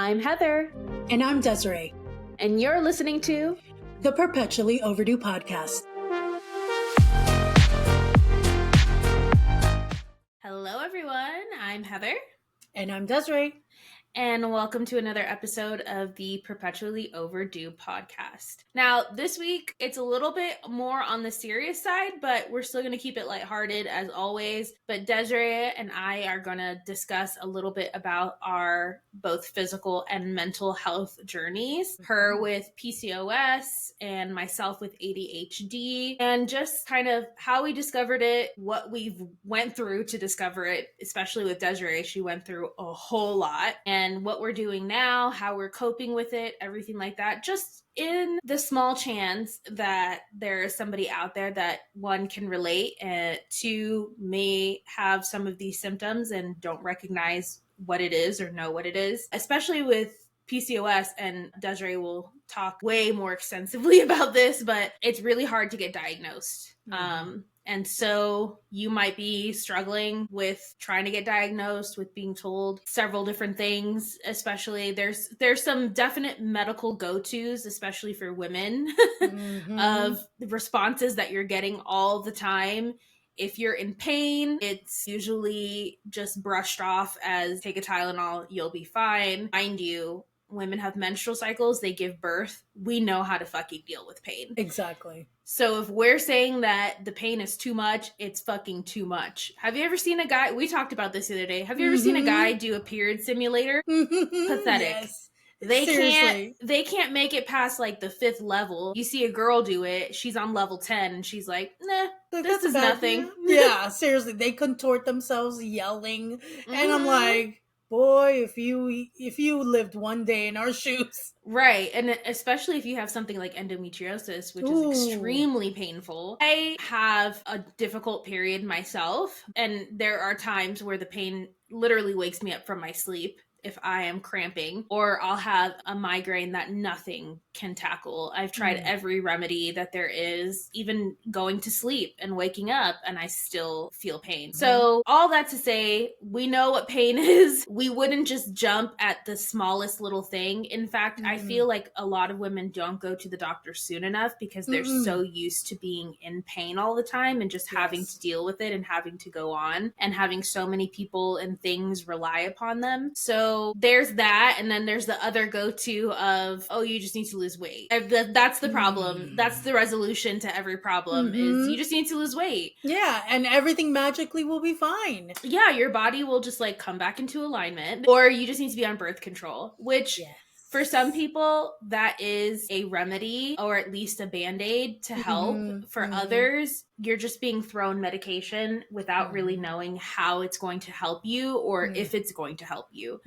I'm Heather. And I'm Desiree. And you're listening to the Perpetually Overdue podcast. Hello, everyone. I'm Heather. And I'm Desiree. And welcome to another episode of the Perpetually Overdue podcast. Now, this week, it's a little bit more on the serious side, but we're still going to keep it lighthearted as always. But Desiree and I are going to discuss a little bit about our both physical and mental health journeys. Her with PCOS and myself with ADHD, and just kind of how we discovered it, what we've went through to discover it, especially with Desiree. She went through a whole lot. And what we're doing now, how we're coping with it, everything like that, just in the small chance that there is somebody out there that one can relate and two may have some of these symptoms and don't recognize what it is or know what it is, especially with PCOS, and Desiree will talk way more extensively about this, but it's really hard to get diagnosed. And so you might be struggling with trying to get diagnosed, with being told several different things, especially there's some definite medical go-tos, especially for women, of responses that you're getting all the time. If you're in pain, it's usually just brushed off as take a Tylenol, you'll be fine. Mind you, women have menstrual cycles, they give birth. We know how to fucking deal with pain. Exactly. So if we're saying that the pain is too much, it's fucking too much. Have you ever seen a guy, we talked about this the other day, have you ever seen a guy do a period simulator? Pathetic. Yes. They can't make it past like the 5th level. You see a girl do it, she's on level 10 and she's like, nah, this is nothing. Yeah, seriously, they contort themselves yelling. And I'm like, boy, if you lived one day in our shoes. Right. And especially if you have something like endometriosis, which is extremely painful. I have a difficult period myself, and there are times where the pain literally wakes me up from my sleep if I am cramping, or I'll have a migraine that nothing can tackle. I've tried every remedy that there is, even going to sleep and waking up, and I still feel pain. So all that to say, we know what pain is. We wouldn't just jump at the smallest little thing. In fact, I feel like a lot of women don't go to the doctor soon enough because they're so used to being in pain all the time and just having to deal with it and having to go on and having so many people and things rely upon them. So there's that, and then there's the other go-to of, oh, you just need to lose weight. That's the problem. That's the resolution to every problem is you just need to lose weight. Yeah, and everything magically will be fine. Yeah, your body will just like come back into alignment, or you just need to be on birth control, which for some people that is a remedy or at least a band-aid to help. For others, you're just being thrown medication without really knowing how it's going to help you or if it's going to help you.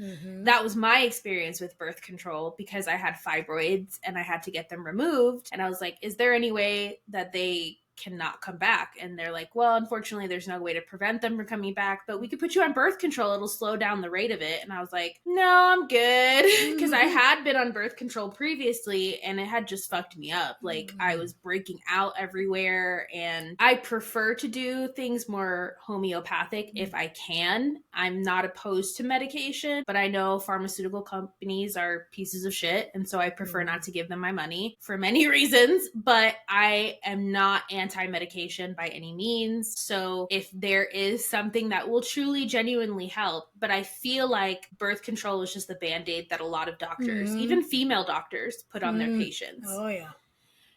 That was my experience with birth control because I had fibroids and I had to get them removed. And I was like, is there any way that they cannot come back? And they're like, well, unfortunately, there's no way to prevent them from coming back, but we could put you on birth control. It'll slow down the rate of it. And I was like, no, I'm good. Because I had been on birth control previously and it had just fucked me up. Like I was breaking out everywhere, and I prefer to do things more homeopathic if I can. I'm not opposed to medication, but I know pharmaceutical companies are pieces of shit. And so I prefer not to give them my money for many reasons, but I am not anti-medication by any means. So if there is something that will truly genuinely help, but I feel like birth control is just the band-aid that a lot of doctors, even female doctors, put on their patients. Oh yeah.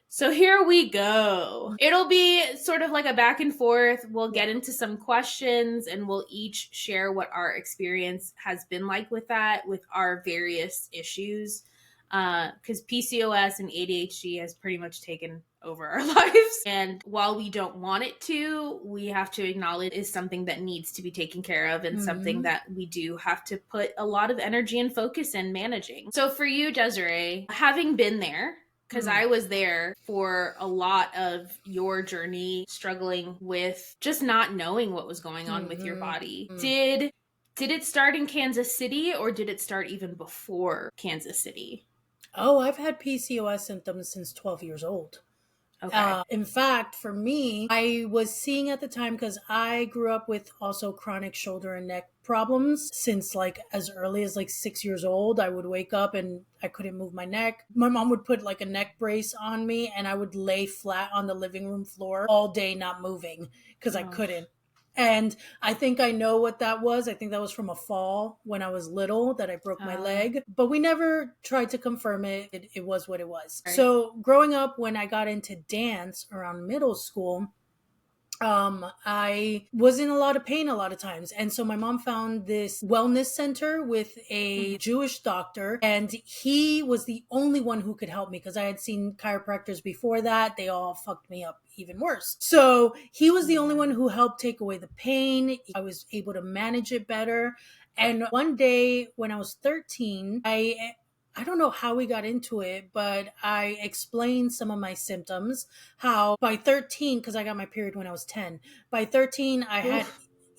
So here we go. It'll be sort of like a back and forth. We'll get into some questions and we'll each share what our experience has been like with that, with our various issues. Because PCOS and ADHD has pretty much taken over our lives. And while we don't want it to, we have to acknowledge is something that needs to be taken care of and something that we do have to put a lot of energy and focus in managing. So for you, Desiree, having been there, because I was there for a lot of your journey, struggling with just not knowing what was going on with your body. Did it start in Kansas City, or did it start even before Kansas City? Oh, I've had PCOS symptoms since 12 years old. Okay. In fact, for me, I was seeing at the time, because I grew up with also chronic shoulder and neck problems since like as early as like 6 years old. I would wake up and I couldn't move my neck. My mom would put like a neck brace on me and I would lay flat on the living room floor all day not moving because I Oh, couldn't. And I think I know what that was. I think that was from a fall when I was little that I broke my leg, but we never tried to confirm it. It was what it was. right. So growing up, when I got into dance around middle school, I was in a lot of pain a lot of times. And so my mom found this wellness center with a Jewish doctor, and he was the only one who could help me because I had seen chiropractors before that. They all fucked me up even worse. So he was the only one who helped take away the pain. I was able to manage it better. And one day when I was 13, I don't know how we got into it, but I explained some of my symptoms. How by 13, because I got my period when I was 10, by 13, I had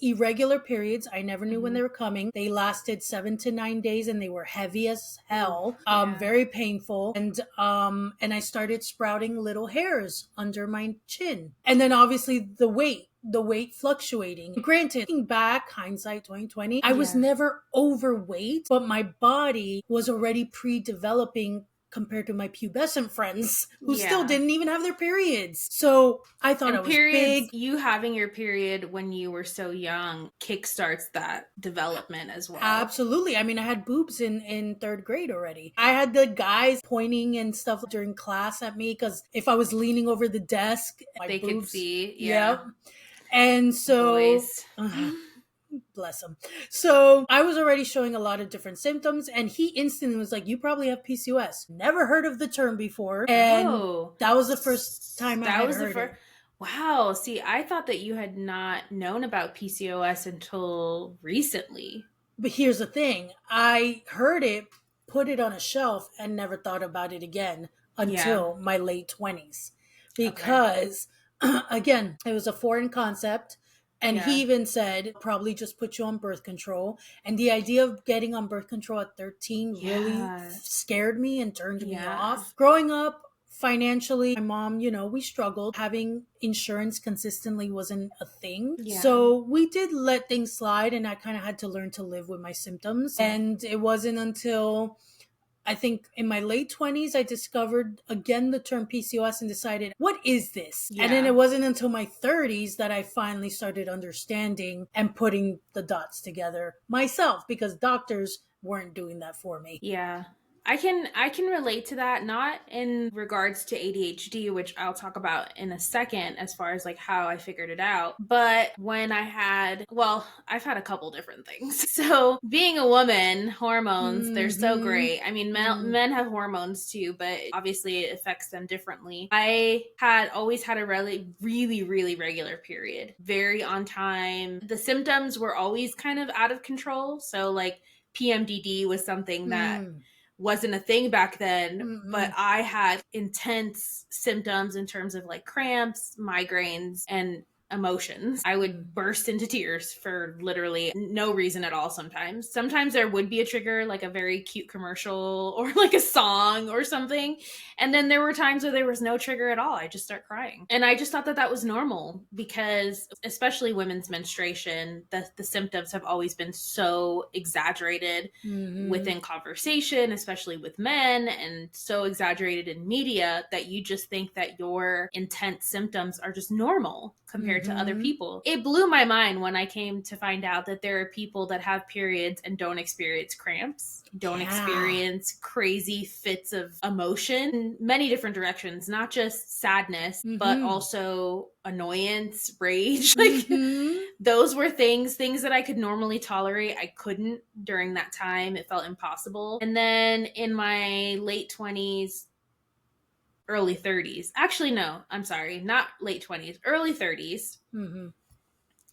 irregular periods. I never knew when they were coming. They lasted 7 to 9 days and they were heavy as hell, very painful. And I started sprouting little hairs under my chin. And then obviously the weight fluctuating. Granted, looking back, hindsight 2020, I was never overweight, but my body was already pre-developing compared to my pubescent friends who still didn't even have their periods. So I thought I was big. You having your period when you were so young kickstarts that development as well. Absolutely. I mean, I had boobs in third grade already. I had the guys pointing and stuff during class at me because if I was leaning over the desk, they boobs could see. Yep. And so Boys. Bless him. So I was already showing a lot of different symptoms, and he instantly was like, "You probably have PCOS." Never heard of the term before, and that was the first time I had heard it. Wow. See, I thought that you had not known about PCOS until recently. But here's the thing: I heard it, put it on a shelf, and never thought about it again until my late 20s, because again, it was a foreign concept. And he even said, probably just put you on birth control. And the idea of getting on birth control at 13 really scared me and turned me off. Growing up, financially, my mom, we struggled. Having insurance consistently wasn't a thing. So we did let things slide, and I kind of had to learn to live with my symptoms. And it wasn't until I think in my late 20s, I discovered again the term PCOS and decided, what is this? And then it wasn't until my 30s that I finally started understanding and putting the dots together myself, because doctors weren't doing that for me. Yeah. I can relate to that, not in regards to ADHD, which I'll talk about in a second as far as like how I figured it out, but when I've had a couple different things. So being a woman, hormones, they're so great. I mean, men have hormones too, but obviously it affects them differently. I had always had a really, really, really regular period, very on time. The symptoms were always kind of out of control. So like PMDD was something that wasn't a thing back then, but I had intense symptoms in terms of like cramps, migraines, and emotions. I would burst into tears for literally no reason at all sometimes. Sometimes there would be a trigger, like a very cute commercial or like a song or something. And then there were times where there was no trigger at all. I just start crying. And I just thought that that was normal because especially women's menstruation, the symptoms have always been so exaggerated within conversation, especially with men, and so exaggerated in media that you just think that your intense symptoms are just normal compared to other people. It blew my mind when I came to find out that there are people that have periods and don't experience cramps, don't experience crazy fits of emotion in many different directions, not just sadness, but also annoyance, rage. Like those were things that I could normally tolerate. I couldn't during that time. It felt impossible. And then in my late 20s, early 30s. Actually, no, I'm sorry, not late 20s, early 30s.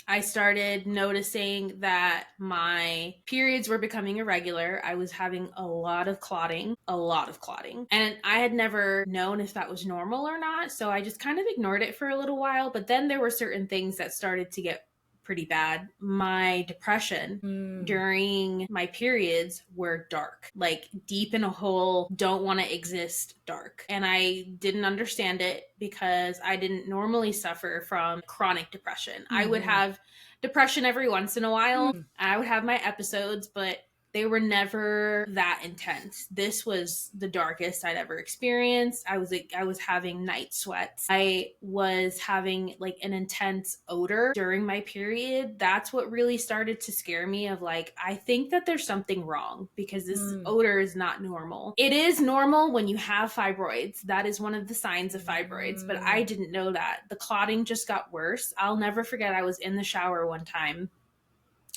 I started noticing that my periods were becoming irregular. I was having a lot of clotting. And I had never known if that was normal or not. So I just kind of ignored it for a little while. But then there were certain things that started to get pretty bad. My depression during my periods were dark, like deep in a hole, don't want to exist dark. And I didn't understand it because I didn't normally suffer from chronic depression. I would have depression every once in a while. I would have my episodes, but they were never that intense. This was the darkest I'd ever experienced. I was having night sweats. I was having like an intense odor during my period. That's what really started to scare me of like, I think that there's something wrong because this odor is not normal. It is normal when you have fibroids. That is one of the signs of fibroids, but I didn't know that. The clotting just got worse. I'll never forget, I was in the shower one time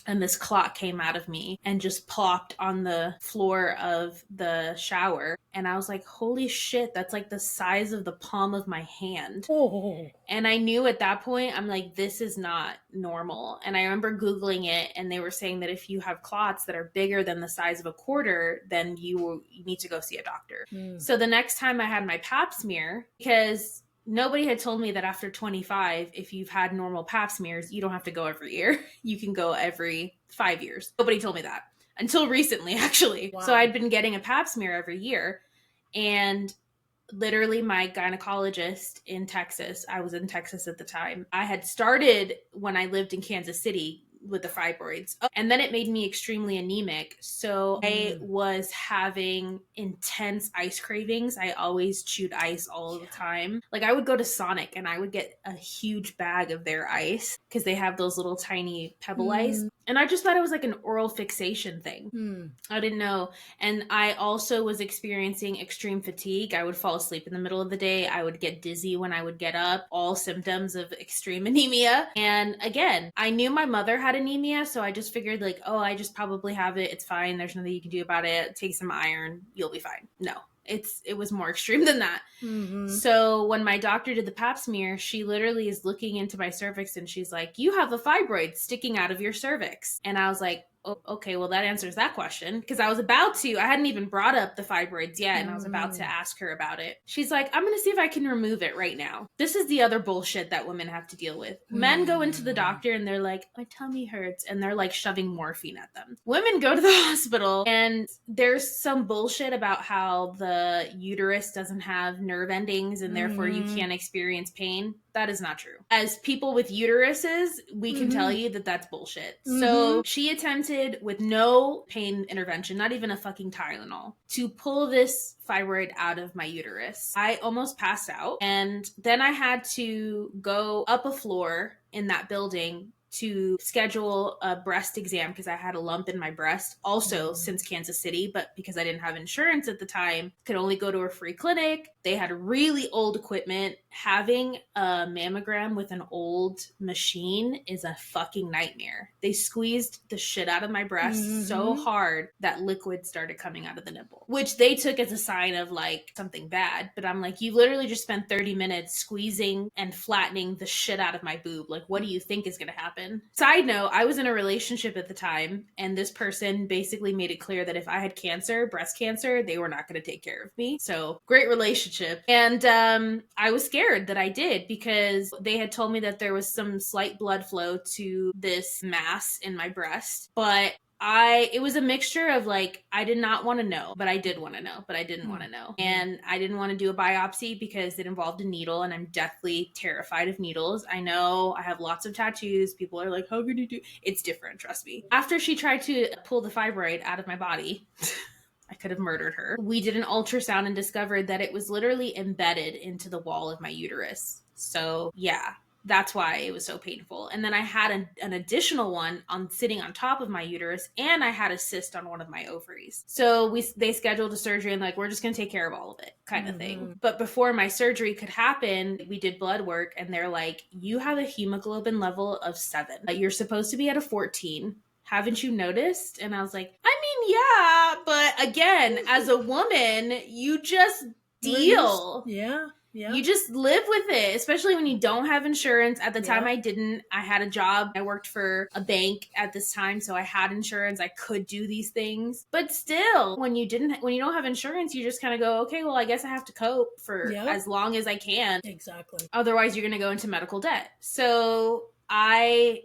and this clot came out of me and just plopped on the floor of the shower. And I was like, holy shit, that's like the size of the palm of my hand. And I knew at that point, I'm like, this is not normal. And I remember Googling it, and they were saying that if you have clots that are bigger than the size of a quarter, then you need to go see a doctor. So the next time I had my pap smear, because nobody had told me that after 25, if you've had normal pap smears, you don't have to go every year. You can go every 5 years. Nobody told me that until recently, actually. Wow. So I'd been getting a pap smear every year. And literally my gynecologist in Texas, I was in Texas at the time, I had started when I lived in Kansas City with the fibroids. And then it made me extremely anemic. So I was having intense ice cravings. I always chewed ice all the time. Like I would go to Sonic and I would get a huge bag of their ice because they have those little tiny pebble ice. And I just thought it was like an oral fixation thing. I didn't know. And I also was experiencing extreme fatigue. I would fall asleep in the middle of the day. I would get dizzy when I would get up, all symptoms of extreme anemia. And again, I knew my mother had anemia, so I just figured like, oh, I just probably have it. It's fine. There's nothing you can do about it. Take some iron. You'll be fine. No. It was more extreme than that. So when my doctor did the pap smear, she literally is looking into my cervix and she's like, you have a fibroid sticking out of your cervix. And I was like, oh, okay, well that answers that question. Because I hadn't even brought up the fibroids yet. And I was about to ask her about it. She's like, I'm going to see if I can remove it right now. This is the other bullshit that women have to deal with. Men go into the doctor and they're like, my tummy hurts. And they're like shoving morphine at them. Women go to the hospital and there's some bullshit about how the uterus doesn't have nerve endings and therefore you can't experience pain. That is not true. As people with uteruses, we can tell you that that's bullshit. So she attempted with no pain intervention, not even a fucking Tylenol, to pull this fibroid out of my uterus. I almost passed out. And then I had to go up a floor in that building to schedule a breast exam because I had a lump in my breast, also since Kansas City, but because I didn't have insurance at the time, could only go to a free clinic. They had really old equipment. Having a mammogram with an old machine is a fucking nightmare. They squeezed the shit out of my breast so hard that liquid started coming out of the nipple, which they took as a sign of like something bad. But I'm like, you literally just spent 30 minutes squeezing and flattening the shit out of my boob. Like, what do you think is going to happen? Side note, I was in a relationship at the time, and this person basically made it clear that if I had cancer, breast cancer, they were not going to take care of me. So great relationship. And I was scared that I did because they had told me that there was some slight blood flow to this mass in my breast, but it was a mixture of like, I did not want to know, but I did want to know, but I didn't want to know. And I didn't want to do a biopsy because it involved a needle and I'm deathly terrified of needles. I know I have lots of tattoos. People are like, how could you do? It's different. Trust me. After she tried to pull the fibroid out of my body, I could have murdered her. We did an ultrasound and discovered that it was literally embedded into the wall of my uterus. So yeah, that's why it was so painful. And then I had an additional one sitting on top of my uterus, and I had a cyst on one of my ovaries. So they scheduled a surgery and like, we're just going to take care of all of it kind of thing. But before my surgery could happen, we did blood work and they're like, you have a hemoglobin level of 7. You're supposed to be at a 14. Haven't you noticed? And I was like, I mean, yeah, but again, as a woman, you just deal. Yeah. You just live with it, especially when you don't have insurance. At the time, I didn't. I had a job. I worked for a bank at this time, so I had insurance. I could do these things. But still, when you don't have insurance, you just kind of go, okay, well, I guess I have to cope for as long as I can. Exactly. Otherwise, you're going to go into medical debt. So I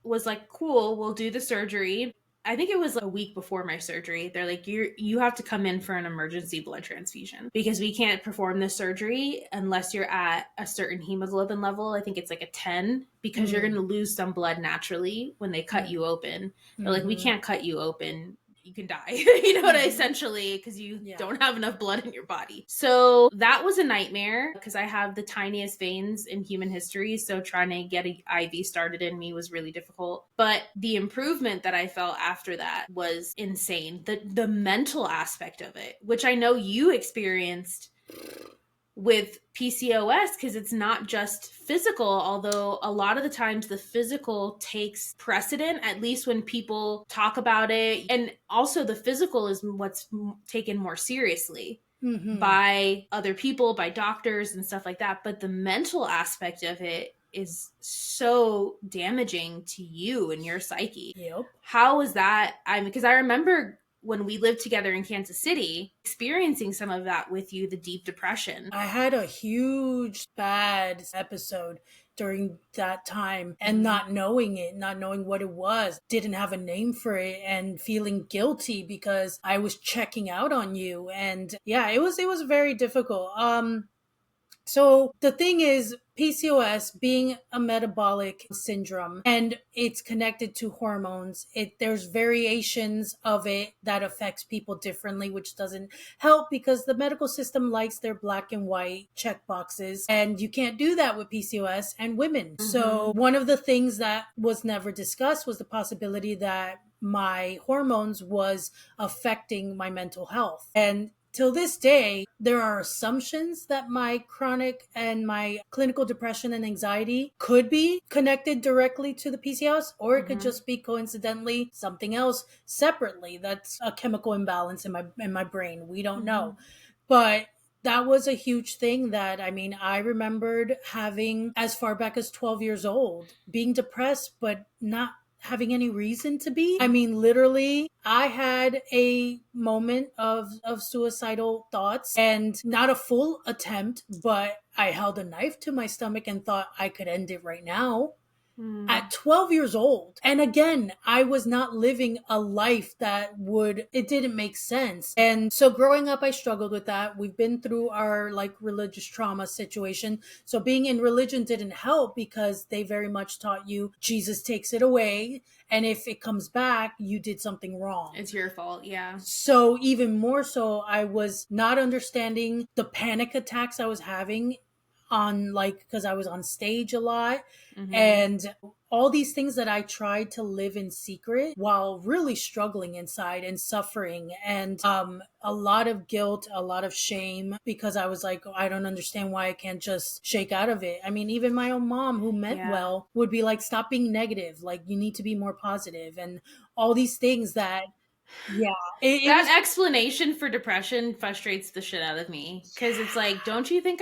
was like, cool, we'll do the surgery. I think it was a week before my surgery. They're like, you have to come in for an emergency blood transfusion because we can't perform this surgery unless you're at a certain hemoglobin level. I think it's like a 10 because you're going to lose some blood naturally when they cut you open. They're like, we can't cut you open. You can die, you know what I essentially, because you don't have enough blood in your body. So that was a nightmare because I have the tiniest veins in human history. So trying to get an IV started in me was really difficult. But the improvement that I felt after that was insane. The mental aspect of it, which I know you experienced with PCOS, because it's not just physical, although a lot of the times the physical takes precedent, at least when people talk about it. And also the physical is what's taken more seriously by other people, by doctors and stuff like that. But the mental aspect of it is so damaging to you and your psyche. Yep. How was that? I mean, because I remember when we lived together in Kansas City, experiencing some of that with you, the deep depression. I had a huge bad episode during that time and not knowing it, not knowing what it was, didn't have a name for it, and feeling guilty because I was checking out on you. And yeah, it was very difficult. So the thing is, PCOS being a metabolic syndrome and it's connected to hormones, there's variations of it that affects people differently, which doesn't help because the medical system likes their black and white check boxes, and you can't do that with PCOS and women. So one of the things that was never discussed was the possibility that my hormones was affecting my mental health. And till this day, there are assumptions that my chronic and my clinical depression and anxiety could be connected directly to the PCOS, or it could just be coincidentally something else separately. That's a chemical imbalance in my brain. We don't know. But that was a huge thing that, I mean, I remembered having as far back as 12 years old, being depressed, but not having any reason to be. I mean, literally, I had a moment of suicidal thoughts, and not a full attempt, but I held a knife to my stomach and thought I could end it right now. At 12 years old. And again, I was not living a life it didn't make sense. And so growing up, I struggled with that. We've been through our like religious trauma situation. So being in religion didn't help because they very much taught you Jesus takes it away. And if it comes back, you did something wrong. It's your fault. Yeah. So even more so, I was not understanding the panic attacks I was having because I was on stage a lot, and all these things that I tried to live in secret while really struggling inside and suffering, and a lot of guilt, a lot of shame, because I was like, I don't understand why I can't just shake out of it. I mean, even my own mom, who meant well, would be like, stop being negative, like you need to be more positive, and all these things that that explanation for depression frustrates the shit out of me, because it's like, don't you think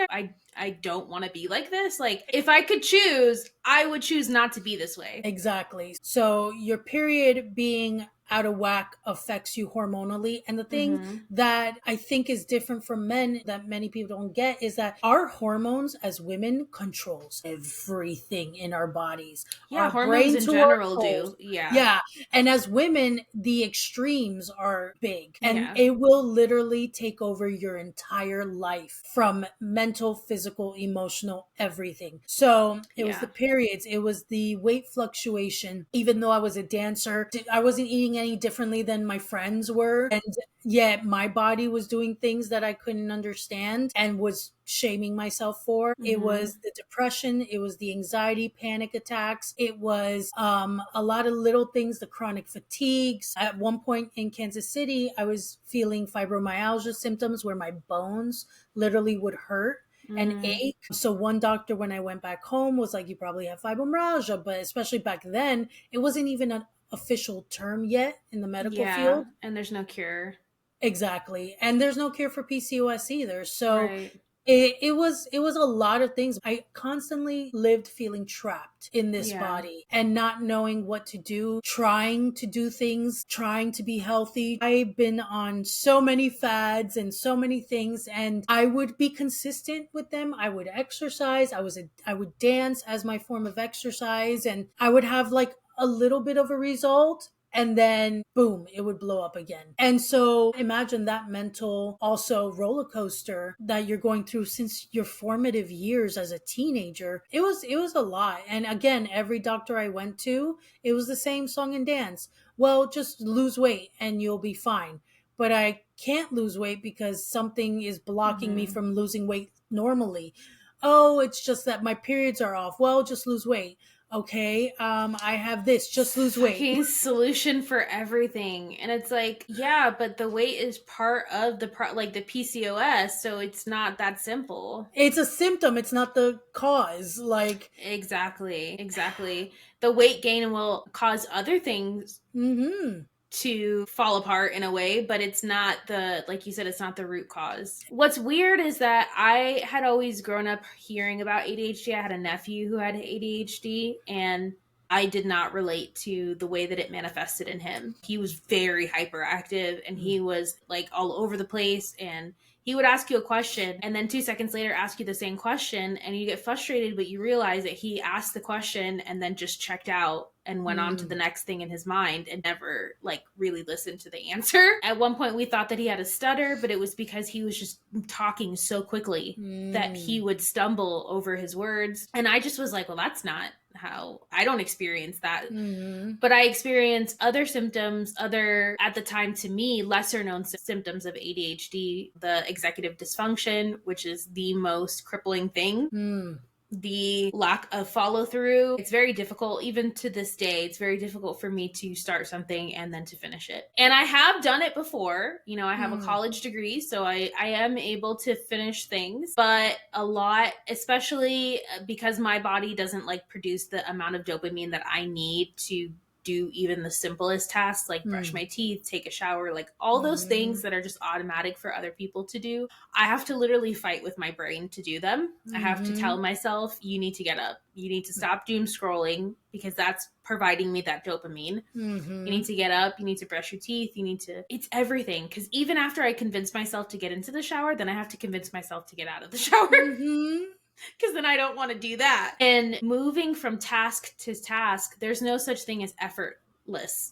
I don't want to be like this? Like, if I could choose, I would choose not to be this way. Exactly. So your period being out of whack affects you hormonally. And the thing that I think is different from men that many people don't get is that our hormones as women controls everything in our bodies. Yeah, our hormones in general do. Yeah. Yeah. And as women, the extremes are big, and it will literally take over your entire life, from mental, physical, emotional, everything. So it was the periods, it was the weight fluctuation. Even though I was a dancer, I wasn't eating any differently than my friends were, and yet my body was doing things that I couldn't understand and was shaming myself for. It was the depression, it was the anxiety, panic attacks, it was a lot of little things, the chronic fatigues. At one point in Kansas City, I was feeling fibromyalgia symptoms where my bones literally would hurt and ache. So one doctor, when I went back home, was like, you probably have fibromyalgia. But especially back then, it wasn't even an official term yet in the medical field. And there's no cure. Exactly. And there's no cure for PCOS either. So it was a lot of things. I constantly lived feeling trapped in this body and not knowing what to do, trying to do things, trying to be healthy. I've been on so many fads and so many things, and I would be consistent with them. I would exercise. I would dance as my form of exercise, and I would have like a little bit of a result, and then boom, it would blow up again. And so imagine that mental also roller coaster that you're going through since your formative years as a teenager. It was a lot. And again, every doctor I went to, it was the same song and dance. Well, just lose weight and you'll be fine. But I can't lose weight because something is blocking me from losing weight normally. Oh, it's just that my periods are off. Well, just lose weight. Okay, I have this, just lose weight. Fucking solution for everything. And it's like, yeah, but the weight is part of the the PCOS, so it's not that simple. It's a symptom, it's not the cause. Like, exactly. The weight gain will cause other things to fall apart in a way, but it's not like you said, it's not the root cause. What's weird is that I had always grown up hearing about ADHD. I had a nephew who had ADHD, and I did not relate to the way that it manifested in him. He was very hyperactive, and he was like all over the place, and he would ask you a question and then 2 seconds later ask you the same question, and you get frustrated, but you realize that he asked the question and then just checked out and went on to the next thing in his mind and never like really listened to the answer. At one point we thought that he had a stutter, but it was because he was just talking so quickly that he would stumble over his words. And I just was like, well, that's not how, I don't experience that. But I experience other symptoms, at the time to me, lesser known symptoms of ADHD, the executive dysfunction, which is the most crippling thing. The lack of follow through. It's very difficult, even to this day, it's very difficult for me to start something and then to finish it. And I have done it before. You know, I have a college degree, so I am able to finish things, but a lot, especially because my body doesn't like produce the amount of dopamine that I need to do even the simplest tasks, like brush my teeth, take a shower, like all those things that are just automatic for other people to do. I have to literally fight with my brain to do them. I have to tell myself, you need to get up. You need to stop doom scrolling because that's providing me that dopamine. You need to get up. You need to brush your teeth. It's everything. Because even after I convince myself to get into the shower, then I have to convince myself to get out of the shower. Because then I don't want to do that. And moving from task to task, there's no such thing as effortless.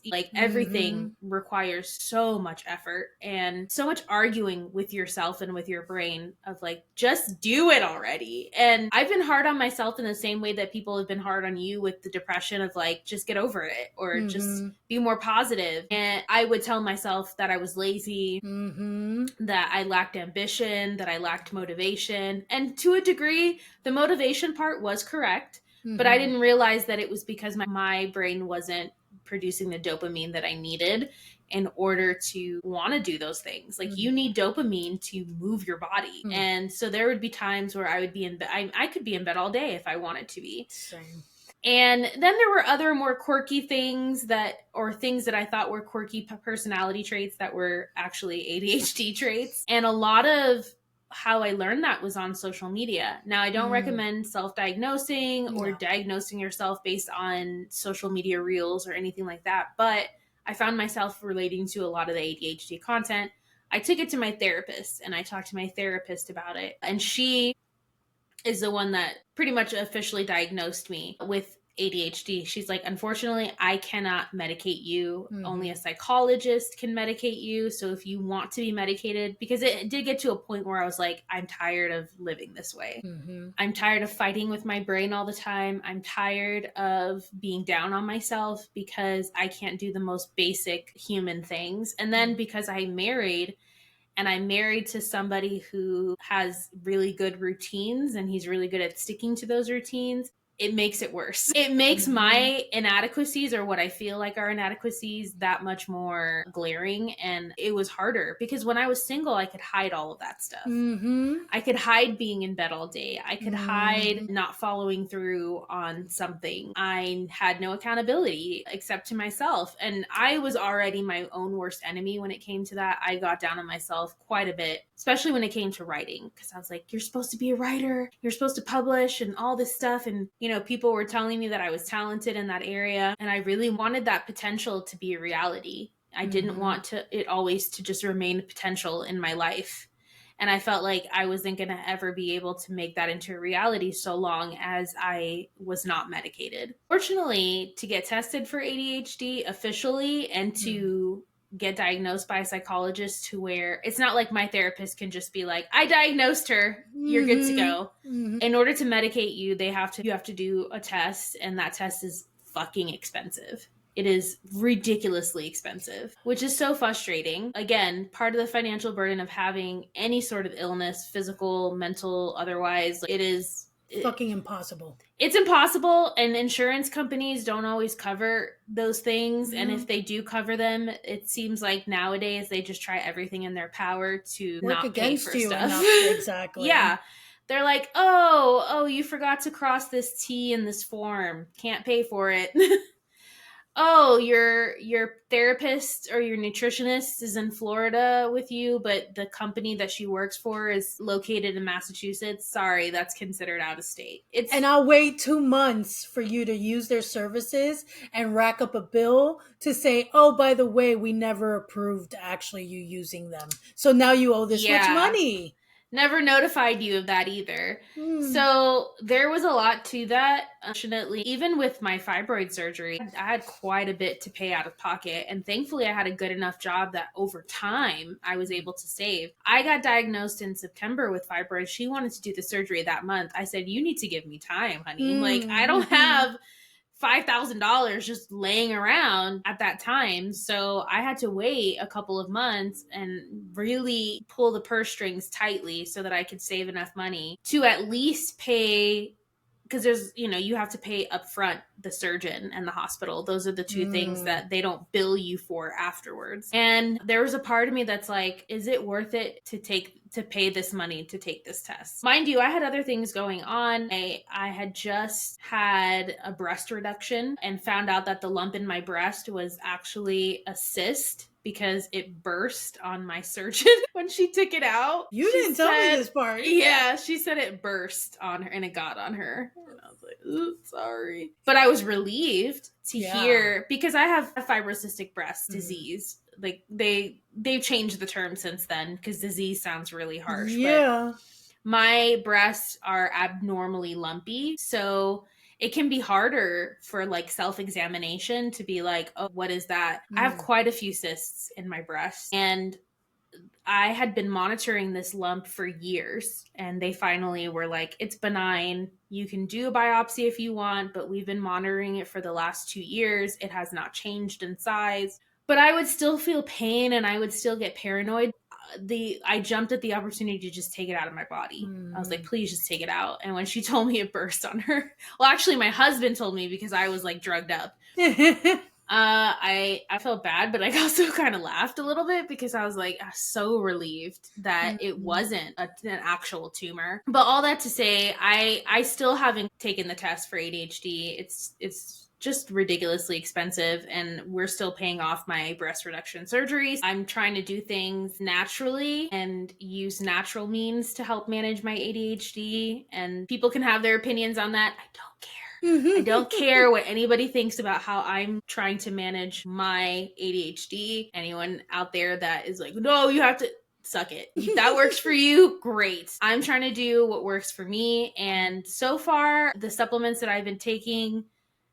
Like everything requires so much effort and so much arguing with yourself and with your brain of like, just do it already. And I've been hard on myself in the same way that people have been hard on you with the depression of like, just get over it or just be more positive. And I would tell myself that I was lazy, that I lacked ambition, that I lacked motivation. And to a degree, the motivation part was correct, but I didn't realize that it was because my brain wasn't producing the dopamine that I needed in order to want to do those things. Like you need dopamine to move your body. And so there would be times where I would be in bed. I could be in bed all day if I wanted to be. Same. And then there were other more quirky things that I thought were quirky personality traits that were actually ADHD traits. And a lot of how I learned that was on social media. Now, I don't recommend self-diagnosing or diagnosing yourself based on social media reels or anything like that. But I found myself relating to a lot of the ADHD content. I took it to my therapist and I talked to my therapist about it. And she is the one that pretty much officially diagnosed me with ADHD. She's like, unfortunately, I cannot medicate you. Only a psychologist can medicate you. So if you want to be medicated, because it did get to a point where I was like, I'm tired of living this way. I'm tired of fighting with my brain all the time. I'm tired of being down on myself because I can't do the most basic human things. And then because I'm married to somebody who has really good routines and he's really good at sticking to those routines, it makes it worse. It makes my inadequacies, or what I feel like are inadequacies, that much more glaring. And it was harder because when I was single, I could hide all of that stuff. I could hide being in bed all day. I could hide not following through on something. I had no accountability except to myself. And I was already my own worst enemy when it came to that. I got down on myself quite a bit, especially when it came to writing, because I was like, you're supposed to be a writer. You're supposed to publish and all this stuff. And, you know, people were telling me that I was talented in that area. And I really wanted that potential to be a reality. I didn't want it always to just remain potential in my life. And I felt like I wasn't going to ever be able to make that into a reality so long as I was not medicated. Fortunately, to get tested for ADHD officially and to get diagnosed by a psychologist, to where it's not like my therapist can just be like, I diagnosed her, you're good to go. In order to medicate you, you have to do a test, and that test is fucking expensive. It is ridiculously expensive, which is so frustrating. Again, part of the financial burden of having any sort of illness, physical, mental, otherwise, it is fucking impossible. It's impossible, and insurance companies don't always cover those things. And if they do cover them, it seems like nowadays they just try everything in their power to work not against pay for you stuff. Exactly. Yeah. They're like, oh, you forgot to cross this T in this form. Can't pay for it. Oh, your therapist or your nutritionist is in Florida with you, but the company that she works for is located in Massachusetts. Sorry, that's considered out of state. And I'll wait 2 months for you to use their services and rack up a bill to say, oh, by the way, we never approved actually you using them. So now you owe this much money. Never notified you of that either. So there was a lot to that. Unfortunately, even with my fibroid surgery, I had quite a bit to pay out of pocket. And thankfully, I had a good enough job that over time, I was able to save. I got diagnosed in September with fibroids. She wanted to do the surgery that month. I said, you need to give me time, honey. Like, I don't have $5,000 just laying around at that time. So I had to wait a couple of months and really pull the purse strings tightly so that I could save enough money to at least pay, because there's, you have to pay upfront the surgeon and the hospital. Those are the two things that they don't bill you for afterwards. And there was a part of me that's like, is it worth it to pay this money to take this test? Mind you, I had other things going on. I had just had a breast reduction and found out that the lump in my breast was actually a cyst because it burst on my surgeon when she took it out. You didn't tell me this part. Yeah, she said it burst on her and it got on her. And I was like, oops, sorry. But I was relieved to hear, because I have a fibrocystic breast disease. Like they've changed the term since then because disease sounds really harsh. Yeah. But my breasts are abnormally lumpy. So it can be harder for like self-examination to be like, oh, what is that? I have quite a few cysts in my breast, and I had been monitoring this lump for years, and they finally were like, it's benign. You can do a biopsy if you want, but we've been monitoring it for the last 2 years. It has not changed in size. But I would still feel pain and I would still get paranoid. I jumped at the opportunity to just take it out of my body. I was like, please just take it out. And when she told me it burst on her, well, actually my husband told me because I was like drugged up. I felt bad, but I also kind of laughed a little bit because I was like so relieved that it wasn't an actual tumor. But all that to say, I still haven't taken the test for ADHD. It's just ridiculously expensive, and we're still paying off my breast reduction surgeries. I'm trying to do things naturally and use natural means to help manage my ADHD, and people can have their opinions on that. I don't care. I don't care what anybody thinks about how I'm trying to manage my ADHD. Anyone out there that is like, no, you have to suck it. If that works for you, great. I'm trying to do what works for me. And so far, the supplements that I've been taking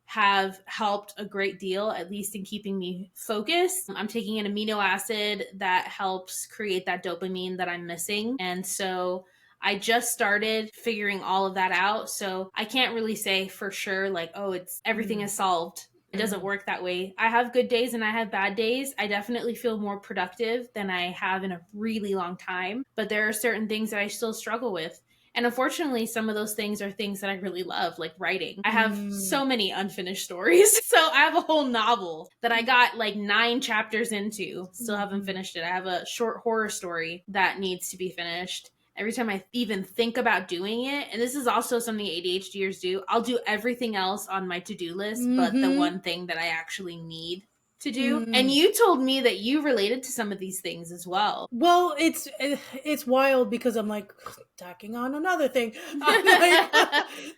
have helped a great deal, at least in keeping me focused. I'm taking an amino acid that helps create that dopamine that I'm missing. And so I just started figuring all of that out. So I can't really say for sure, like, oh, everything is solved. It doesn't work that way. I have good days and I have bad days. I definitely feel more productive than I have in a really long time. But there are certain things that I still struggle with. And unfortunately, some of those things are things that I really love, like writing. I have so many unfinished stories. So I have a whole novel that I got like 9 chapters into. Still haven't finished it. I have a short horror story that needs to be finished. Every time I even think about doing it, and this is also something ADHDers do, I'll do everything else on my to-do list, but the one thing that I actually need to do. And you told me that you related to some of these things as well. Well, it's wild because I'm like tacking on another thing.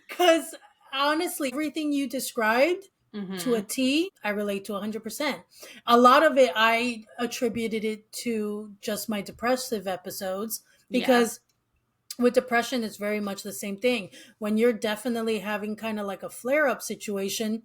Because honestly, everything you described To a Mm-hmm. T, I relate to 100%. A lot of it, I attributed it to just my depressive episodes Yeah. because with depression, it's very much the same thing. When you're definitely having kind of like a flare up situation,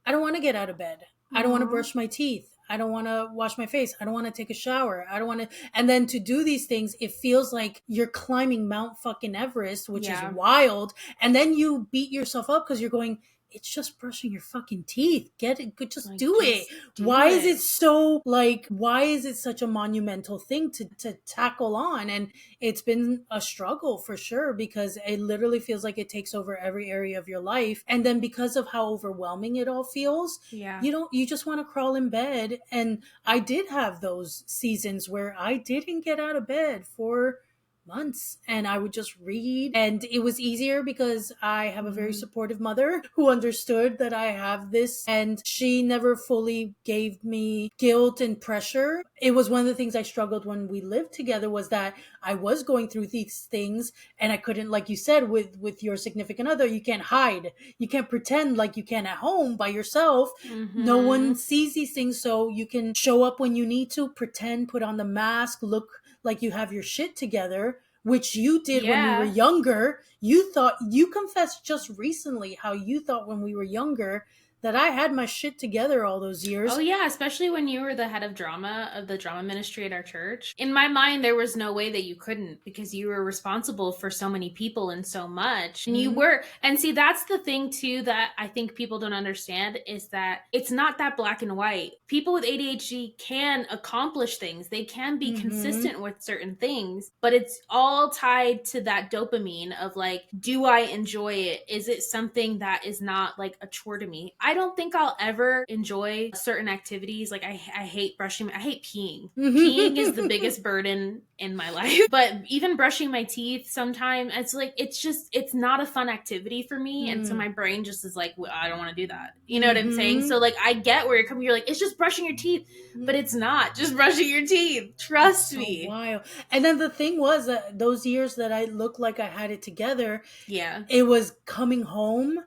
I don't want to get out of bed. I don't want to Aw. brush my teeth. I don't want to wash my face. I don't want to take a shower. I don't want to. And then to do these things, it feels like you're climbing Mount fucking Everest, which is Yeah. wild. And then you beat yourself up because you're going, it's just brushing your fucking teeth. Get it. Just Like, do it. just do Why is it it. so like, why is it such a monumental thing to tackle on? And it's been a struggle for sure because it literally feels like it takes over every area of your life. And then because of how overwhelming it all feels, Yeah. you just want to crawl in bed. And I did have those seasons where I didn't get out of bed for months and I would just read. And it was easier because I have a very Mm-hmm. supportive mother who understood that I have this and she never fully gave me guilt and pressure. It was one of the things I struggled when we lived together was that I was going through these things and I couldn't, like you said, with your significant other, you can't hide. You can't pretend like you can at home by yourself. No one Mm-hmm. sees these things, so you can show up when you need to, pretend, put on the mask, look like you have your shit together, which you did when we were Yeah. younger. You thought, you confessed just recently how you thought when we were younger that I had my shit together all those Oh years. yeah, especially when you were the head of drama of the drama ministry at our church. In my mind, there was no way that you couldn't because you were responsible for so many people and so much. And you Mm-hmm. were, and see, that's the thing too that I think people don't understand is that it's not that black and white. People with ADHD can accomplish things. They can be Mm-hmm. consistent with certain things, but it's all tied to that dopamine of like, do I enjoy it? Is it something that is not like a chore to me? I don't think I'll ever enjoy certain activities. Like I hate brushing, I hate peeing. Peeing is the biggest burden in my life. But even brushing my teeth sometimes, it's like, it's just, it's not a fun activity for me. And so my brain just is like, well, I don't want to do that. You know what I'm saying? Mm-hmm. So like, I get where you're coming. You're like, it's just brushing your teeth, but it's not just brushing your teeth. Trust So me. wild. And then the thing was that those years that I looked like I had it together, Yeah. it was coming home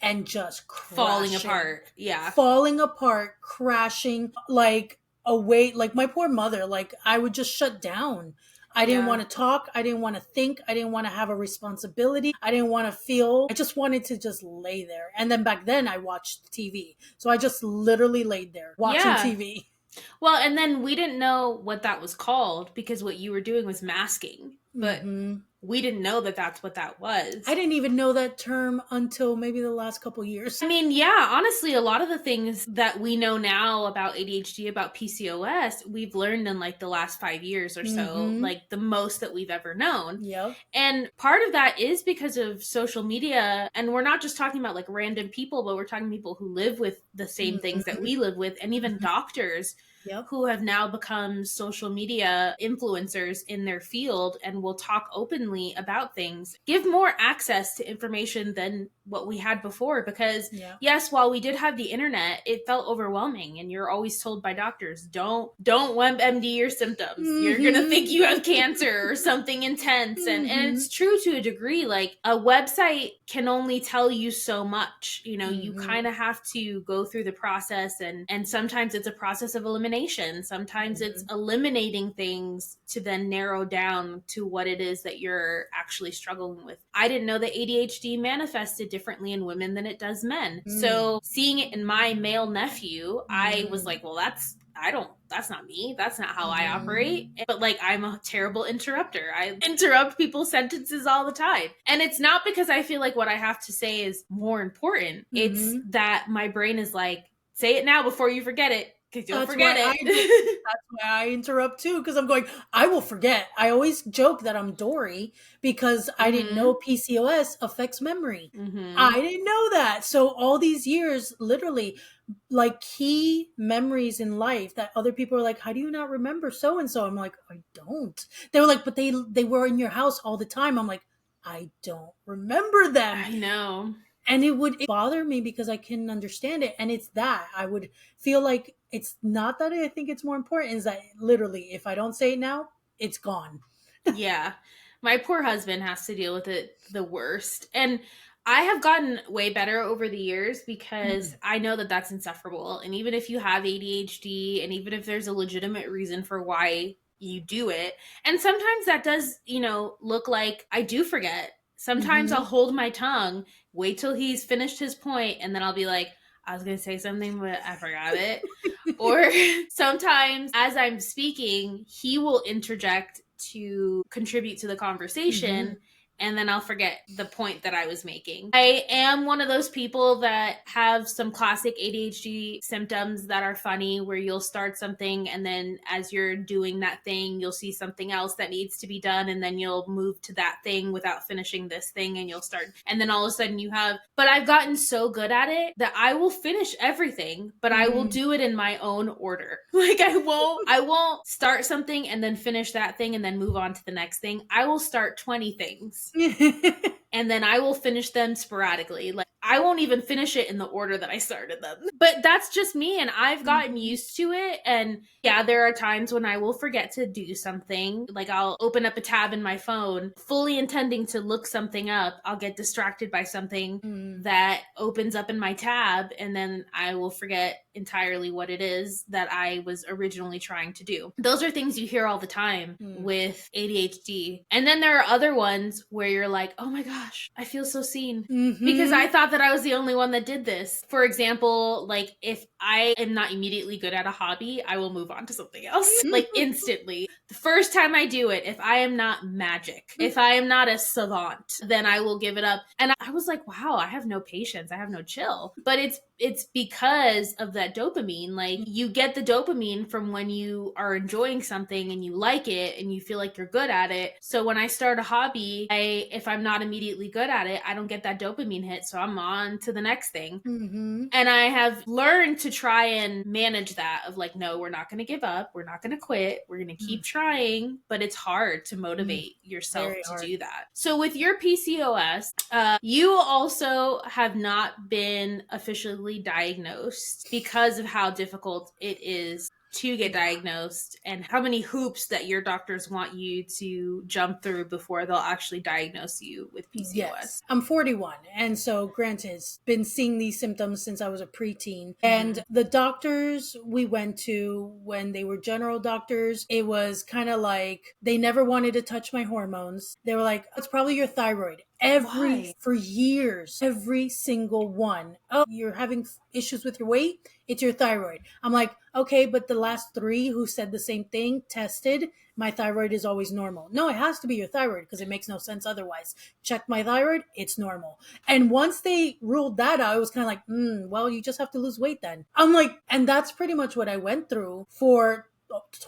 and just Falling crashing, apart. Yeah. falling apart, crashing like away. Like my poor mother, like I would just shut down. I didn't Yeah. want to talk. I didn't want to think. I didn't want to have a responsibility. I didn't want to feel. I just wanted to just lay there. And then back then I watched TV. So I just literally laid there watching Yeah. TV. Well, and then we didn't know what that was called because what you were doing was masking, but Mm-hmm. we didn't know that that's what that was. I didn't even know that term until maybe the last couple years. I mean, yeah, honestly, a lot of the things that we know now about ADHD, about PCOS, we've learned in like the last 5 years or so, Mm-hmm. like the most that we've ever known. Yep. And part of that is because of social media. And we're not just talking about like random people, but we're talking people who live with the same things that Mm-hmm. we live with, and even doctors Yep. who have now become social media influencers in their field and will talk openly about things, give more access to information than what we had before. Because Yeah. yes, while we did have the internet, it felt overwhelming, and you're always told by doctors, don't WebMD your symptoms. You're gonna think Mm-hmm. you have cancer or something intense. And Mm-hmm. it's true to a degree. Like a website can only tell you so much. You know, you Mm-hmm. kind of have to go through the process, and sometimes it's a process of elimination. Sometimes it's Mm-hmm. eliminating things to then narrow down to what it is that you're actually struggling with. I didn't know that ADHD manifested differently in women than it does men. So seeing it in my male nephew, I was like, well, that's not me. That's not how I Mm-hmm. operate. But like, I'm a terrible interrupter. I interrupt people's sentences all the time. And it's not because I feel like what I have to say is more important. It's Mm-hmm. that my brain is like, say it now before you forget it, because you'll That's forget why I do. it. That's why I interrupt too, because I'm going, I will forget. I always joke that I'm Dory because I didn't Mm-hmm. know PCOS affects memory. Mm-hmm. I didn't know that. So all these years, literally, like key memories in life that other people are like, how do you not remember so and so? I'm like, I don't. They were like, but they were in your house all the time. I'm like, I don't remember them. I know. And it would bother me because I couldn't understand it. And it's that I would feel like it's not that I think it's more important, is that literally if I don't say it now, it's gone. Yeah. My poor husband has to deal with it the worst. And I have gotten way better over the years because Mhm. I know that that's insufferable. And even if you have ADHD, and even if there's a legitimate reason for why you do it, and sometimes that does, look like I do forget. Sometimes I'll Mhm. hold my tongue, wait till he's finished his point, and then I'll be like, I was going to say something, but I forgot it. Or sometimes as I'm speaking, he will interject to contribute to the conversation, Mhm. and then I'll forget the point that I was making. I am one of those people that have some classic ADHD symptoms that are funny, where you'll start something and then as you're doing that thing, you'll see something else that needs to be done, and then you'll move to that thing without finishing this thing, and you'll start, and then all of a sudden but I've gotten so good at it that I will finish everything, but I will Mhm. do it in my own order. Like I won't start something and then finish that thing and then move on to the next thing. I will start 20 things and then I will finish them sporadically. Like I won't even finish it in the order that I started them. But that's just me, and I've gotten Mhm. used to it. And yeah, there are times when I will forget to do something. Like I'll open up a tab in my phone, fully intending to look something up. I'll get distracted by something Mhm. that opens up in my tab, and then I will forget entirely what it is that I was originally trying to do. Those are things you hear all the time Mhm. with ADHD. And then there are other ones where you're like, oh my gosh, I feel so seen. Because Mhm. I thought that I was the only one that did this. For example, like if I am not immediately good at a hobby, I will move on to something else, like instantly. The first time I do it, if I am not magic, if I am not a savant, then I will give it up. And I was like, wow, I have no patience. I have no chill. But it's because of that dopamine. Like you get the dopamine from when you are enjoying something and you like it and you feel like you're good at it. So when I start a hobby, if I'm not immediately good at it, I don't get that dopamine hit. So I'm on to the next thing. Mhm. And I have learned to try and manage that of like, no, we're not going to give up. We're not going to quit. We're going to keep trying. But it's hard to Mhm. motivate yourself Very to hard. do that. So with your PCOS, you also have not been officially diagnosed because of how difficult it is to get Yeah. diagnosed and how many hoops that your doctors want you to jump through before they'll actually diagnose you with Yes. PCOS. I'm 41. And so, granted, been seeing these symptoms since I was a preteen. Mm-hmm. And the doctors we went to when they were general doctors, it was kind of like they never wanted to touch my hormones. They were like, it's probably your thyroid. Why? For years, every single one. Oh, you're having issues with your weight? It's your thyroid. I'm like, okay, but the last three who said the same thing tested. My thyroid is always normal. No, it has to be your thyroid because it makes no sense otherwise. Checked my thyroid, it's normal. And once they ruled that out, I was kind of like, well, you just have to lose weight then. I'm like, and that's pretty much what I went through for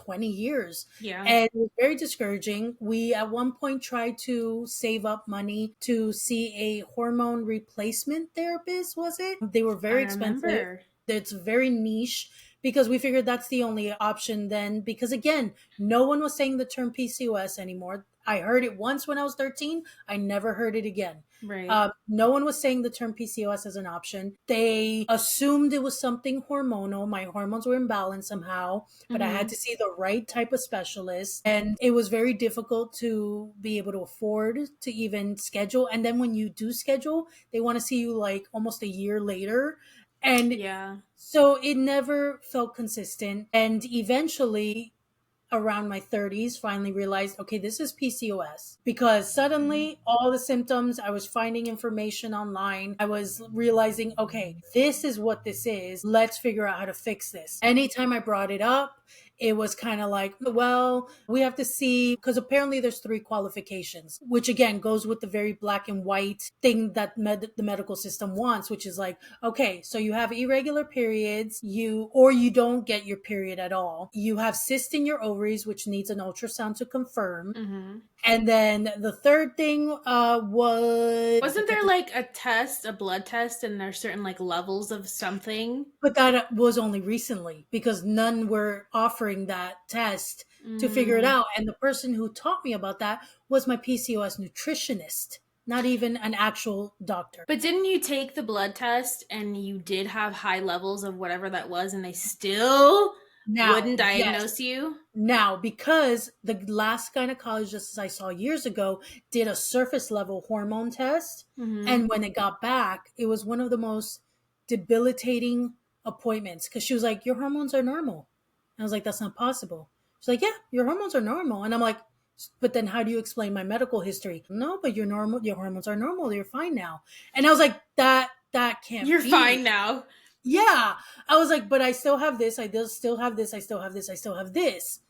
20 years. Yeah. And it was very discouraging. We at one point tried to save up money to see a hormone replacement therapist, was it? They were I very expensive. remember. It's very niche because we figured that's the only option then. Because again, no one was saying the term PCOS anymore. I heard it once when I was 13. I never heard it again. Right. No one was saying the term PCOS as an option. They assumed it was something hormonal. My hormones were imbalanced somehow, but I had Mm-hmm. to see the right type of specialist. And it was very difficult to be able to afford to even schedule. And then when you do schedule, they want to see you like almost a year later. And Yeah. so it never felt consistent. And eventually, around my 30s, finally realized, okay, this is PCOS. Because suddenly, all the symptoms, I was finding information online. I was realizing, okay, this is what this is. Let's figure out how to fix this. Anytime I brought it up, it was kind of like, well, we have to see, because apparently there's three qualifications, which again goes with the very black and white thing that the medical system wants, which is like, okay, so you have irregular periods, or you don't get your period at all. You have cysts in your ovaries, which needs an ultrasound to confirm. Mm-hmm. And then the third thing was, I Wasn't forget there the, like a blood test, and there's certain like levels of something? but that was only recently because none were offering that test to figure it Mm. out. And the person who taught me about that was my PCOS nutritionist, not even an actual doctor. But didn't you take the blood test and you did have high levels of whatever that was, and they still Now, wouldn't yes. diagnose you? Now, because the last gynecologist I saw years ago did a surface level hormone test, Mm-hmm. and when it got back, it was one of the most debilitating appointments because she was like, "Your hormones are normal." And I was like, "That's not possible." She's like, "Yeah, your hormones are normal." And I'm like, "But then how do you explain my medical history?" "No, but your normal, your hormones are normal. You're fine now." And I was like, "That can't You're fine be." now. Yeah. I was like, "But I still have this. I still have this. I still have this. I still have this."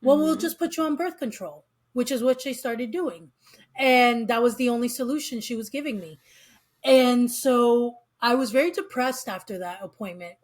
"Well, we'll Mm-hmm. just put you on birth control," which is what she started doing. And that was the only solution she was giving me. And so I was very depressed after that appointment.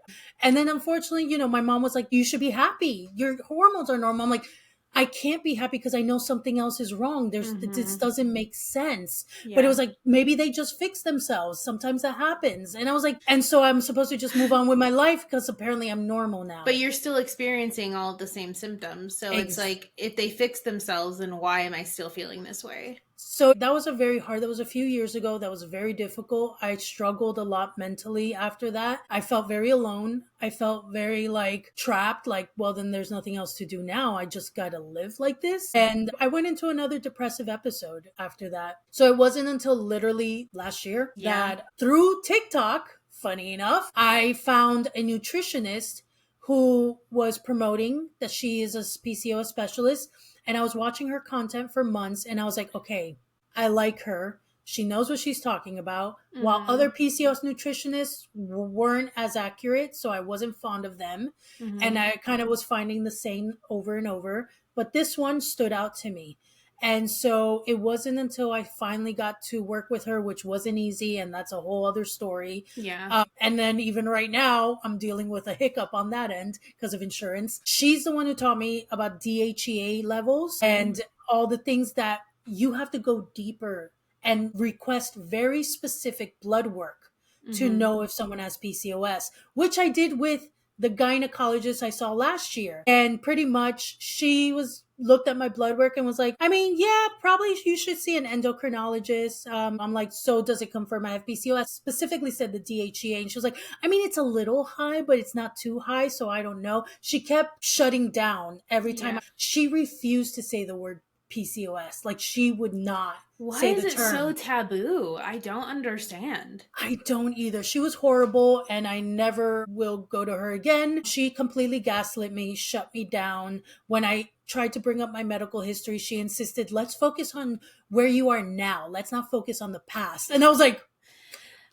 And then unfortunately, my mom was like, "You should be happy. Your hormones are normal." I'm like, "I can't be happy because I know something else is wrong. This Mm-hmm. doesn't make sense." But it Yeah. was like, maybe they just fix themselves. Sometimes that happens. And I was like, and so I'm supposed to just move on with my life because apparently I'm normal now. But you're still experiencing all of the same symptoms. So it's Ex- like, if they fix themselves, then why am I still feeling this way? So that was that was a few years ago. That was very difficult. I struggled a lot mentally after that. I felt very alone. I felt very like trapped, like, well, then there's nothing else to do now. I just got to live like this. And I went into another depressive episode after that. So it wasn't until literally last year Yeah. that through TikTok, funny enough, I found a nutritionist who was promoting that she is a PCOS specialist, and I was watching her content for months and I was like, okay, I like her. She knows what she's talking about. While Mm-hmm. other PCOS nutritionists weren't as accurate, so I wasn't fond of them. And Mm-hmm. I kind of was finding the same over and over. But this one stood out to me. And so it wasn't until I finally got to work with her, which wasn't easy. And that's a whole other story. Yeah. And then even right now, I'm dealing with a hiccup on that end because of insurance. She's the one who taught me about DHEA levels and all the things that you have to go deeper and request very specific blood work to Mm-hmm. know if someone has PCOS, which I did with the gynecologist I saw last year. And pretty much she was looked at my blood work and was like, I mean, yeah, probably you should see an endocrinologist. I'm like, so does it confirm I have PCOS? Specifically said the DHEA. And she was like, I mean, it's a little high, but it's not too high. So I don't know. She kept shutting down every time. Yeah. She refused to say the word PCOS. Like she would not Why say is the it so term. taboo? I don't understand. I don't either. She was horrible and I never will go to her again. She completely gaslit me, shut me down. When I tried to bring up my medical history, she insisted, let's focus on where you are now. Let's not focus on the past. And I was like,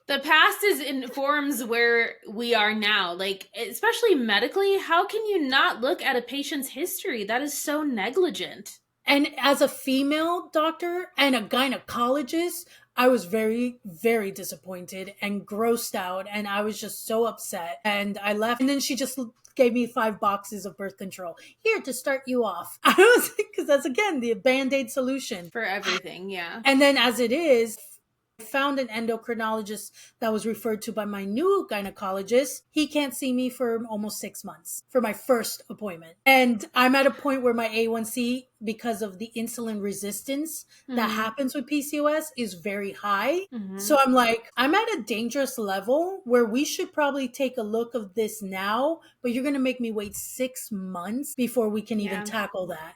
The past is informs where we are now. Like, especially medically, how can you not look at a patient's history? That is so negligent. and as a female doctor and a gynecologist, I was very, very disappointed and grossed out. And I was just so upset. And I left. And then she just gave me 5 boxes of birth control here to start you off. I was, because that's again the band aid solution. For everything, yeah. And then as it is, I found an endocrinologist that was referred to by my new gynecologist. He can't see me for almost 6 months for my first appointment. And I'm at a point where my A1C, because of the insulin resistance that happens with PCOS, is very high. Mm-hmm. So I'm like, I'm at a dangerous level where we should probably take a look of this now, but you're going to make me wait 6 months before we can even tackle that.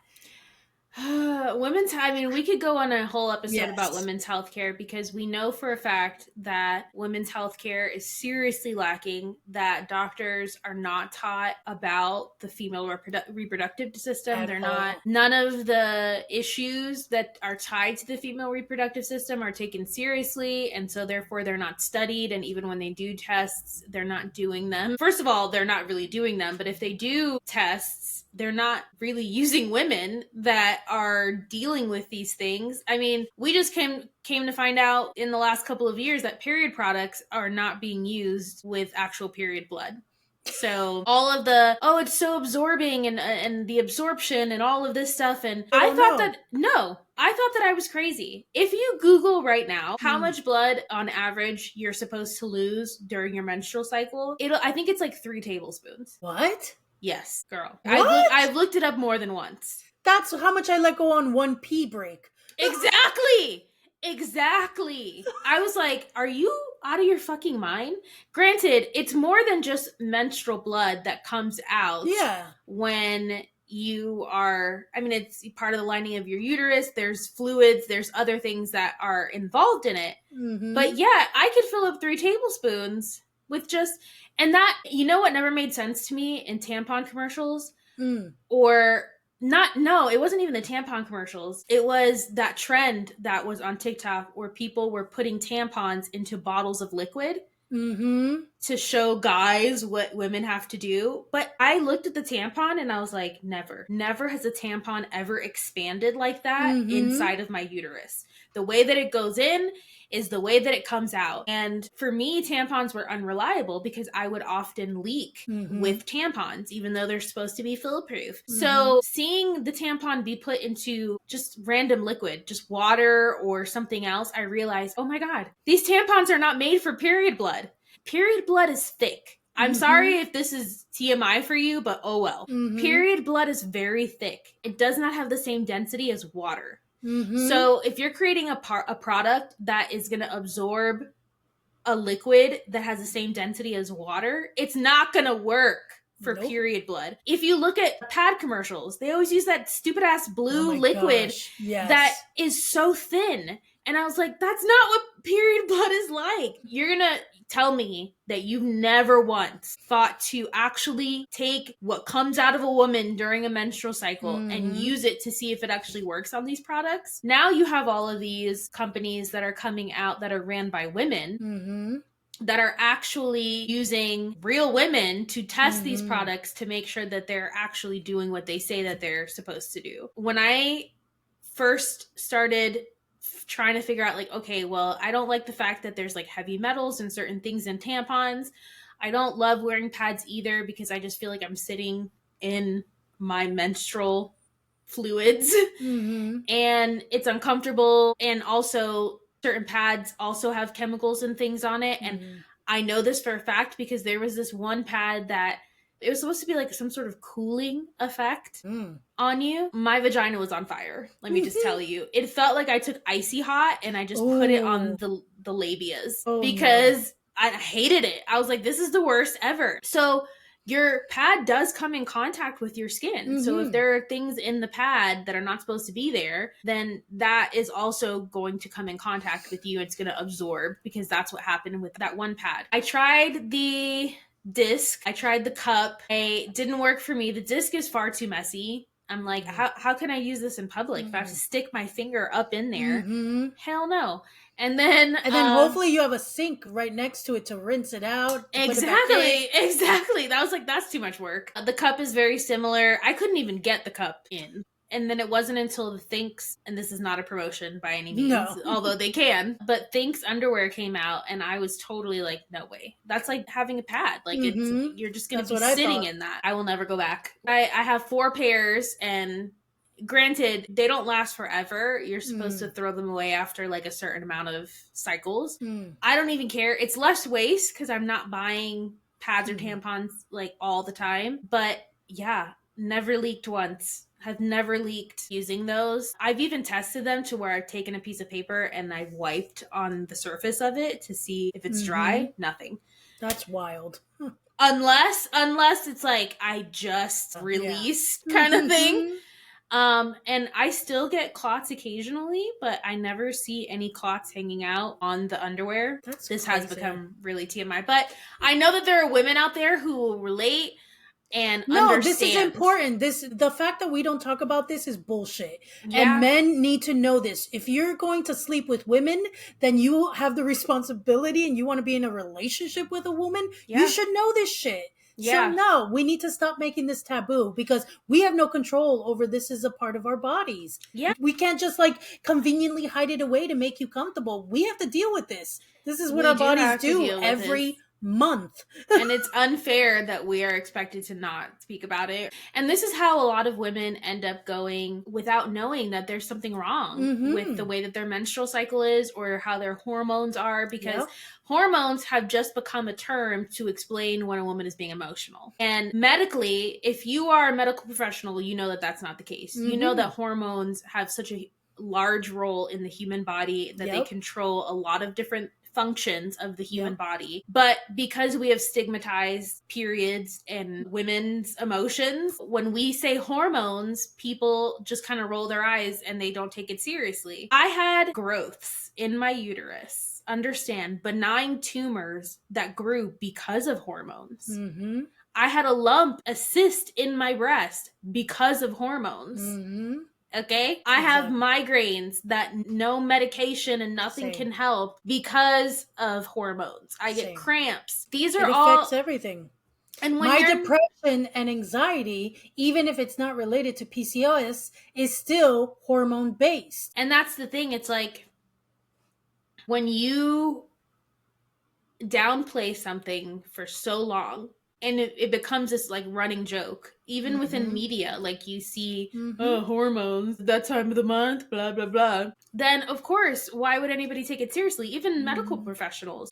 I mean, we could go on a whole episode about Yes. women's healthcare because we know for a fact that women's healthcare is seriously lacking, that doctors are not taught about the female reproductive system. At They're all. not, none of the issues that are tied to the female reproductive system are taken seriously. And so therefore they're not studied. And even when they do tests, they're not doing them. First of all, they're not really doing them. But if they do tests, they're not really using women that are dealing with these things. I mean, we just came to find out in the last couple of years that period products are not being used with actual period blood. So all of the, oh, it's so absorbing and the absorption and all of this stuff. And I thought that I was crazy. If you Google right now how much blood on average you're supposed to lose during your menstrual cycle, I think it's like 3 tablespoons. What? Yes, girl. What? I've looked it up more than once. That's how much I let go on one pee break. Exactly. I was like, out of your fucking mind? Granted, it's more than just menstrual blood that comes out when you are, I mean, it's part of the lining of your uterus. There's fluids, there's other things that are involved in it. But yeah, I could fill up 3 tablespoons with just, and that, you know what never made sense to me in tampon commercials? Or not, no, it wasn't even the tampon commercials. It was that trend that was on TikTok where people were putting tampons into bottles of liquid to show guys what women have to do. But I looked at the tampon and I was like, never has a tampon ever expanded like that inside of my uterus. The way that it goes in is the way that it comes out. And for me, tampons were unreliable because I would often leak with tampons, even though they're supposed to be foolproof. So seeing the tampon be put into just random liquid, just water or something else, I realized, oh my God, these tampons are not made for period blood. Period blood is thick. I'm sorry if this is TMI for you, but oh well. Period blood is very thick. It does not have the same density as water. So if you're creating a product that is going to absorb a liquid that has the same density as water, it's not going to work for period blood. If you look at pad commercials, they always use that stupid ass blue liquid that is so thin. And I was like, that's not what period blood is like. You're going to tell me that you've never once thought to actually take what comes out of a woman during a menstrual cycle and use it to see if it actually works on these products. Now you have all of these companies that are coming out that are ran by women that are actually using real women to test these products to make sure that they're actually doing what they say that they're supposed to do. When I first started trying to figure out like, okay, well, I don't like the fact that there's like heavy metals and certain things in tampons. I don't love wearing pads either because I just feel like I'm sitting in my menstrual fluids and it's uncomfortable. And also certain pads also have chemicals and things on it. And I know this for a fact because there was this one pad that it was supposed to be like some sort of cooling effect on you. My vagina was on fire. Let me just tell you. It felt like I took icy hot and I just put it on the labias because I hated it. I was like, this is the worst ever. So your pad does come in contact with your skin. So if there are things in the pad that are not supposed to be there, then that is also going to come in contact with you. It's going to absorb because that's what happened with that one pad. I tried the disc. I tried the cup. It didn't work for me. The disc is far too messy. I'm like, how can I use this in public? If I have to stick my finger up in there, hell no. And then hopefully you have a sink right next to it to rinse it out. Exactly. That was like, that's too much work. The cup is very similar. I couldn't even get the cup in. And then it wasn't until the Thinx, and this is not a promotion by any means, although they can, but Thinx underwear came out and I was totally like, no way. That's like having a pad. Like you're just going to be sitting in that. I will never go back. I have 4 pairs and granted, they don't last forever. You're supposed to throw them away after like a certain amount of cycles. I don't even care. It's less waste because I'm not buying pads or tampons like all the time. But yeah, never leaked once. Have never leaked using those. I've even tested them to where I've taken a piece of paper and I've wiped on the surface of it to see if it's dry. Nothing. That's wild. Unless it's like I just released kind of thing. And I still get clots occasionally, but I never see any clots hanging out on the underwear. This has become really TMI, but I know that there are women out there who will relate and understand. This is important. The fact that we don't talk about this is bullshit. And men need to know this. If you're going to sleep with women, then you have the responsibility and you want to be in a relationship with a woman, you should know this shit. So no, we need to stop making this taboo because we have no control over this as a part of our bodies. We can't just like conveniently hide it away to make you comfortable. We have to deal with this. This is what our bodies do every month. And it's unfair that we are expected to not speak about it. And this is how a lot of women end up going without knowing that there's something wrong with the way that their menstrual cycle is or how their hormones are, because hormones have just become a term to explain when a woman is being emotional. And medically, if you are a medical professional, you know that that's not the case. You know that hormones have such a large role in the human body that they control a lot of different functions of the human body. But because we have stigmatized periods and women's emotions, when we say hormones, people just kind of roll their eyes and they don't take it seriously. I had growths in my uterus. Understand, benign tumors that grew because of hormones. Mm-hmm. I had a cyst in my breast because of hormones. Mm-hmm. Okay? I have migraines that no medication and nothing can help because of hormones. I get cramps. These are all... It affects everything. And when my depression and anxiety, even if it's not related to PCOS, is still hormone based. And that's the thing. It's like when you downplay something for so long and it becomes this like running joke, even within media, like you see, oh, hormones, that time of the month, blah, blah, blah. Then, of course, why would anybody take it seriously? Even medical professionals.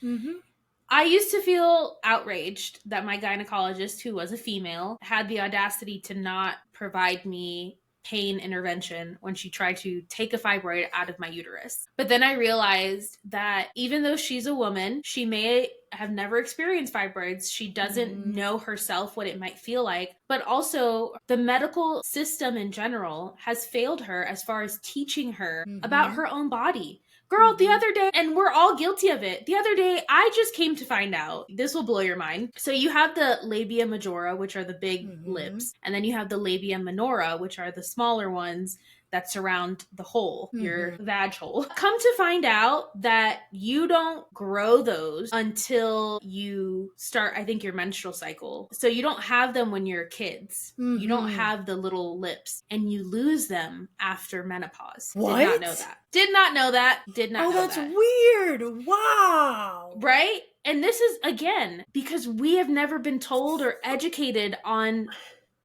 I used to feel outraged that my gynecologist, who was a female, had the audacity to not provide me pain intervention when she tried to take a fibroid out of my uterus. But then I realized that even though she's a woman, she may have never experienced fibroids. She doesn't know herself what it might feel like. But also, the medical system in general has failed her as far as teaching her about her own body. Girl, the other day, and we're all guilty of it. The other day, I just came to find out, this will blow your mind. So you have the labia majora, which are the big lips, and then you have the labia minora, which are the smaller ones that surround the hole, your vag hole. Come to find out that you don't grow those until you start, I think, your menstrual cycle. So you don't have them when you're kids. You don't have the little lips, and you lose them after menopause. What? Did not know that. Did not know that. Did not know that. Oh, that's weird. Wow. Right? And this is, again, because we have never been told or educated on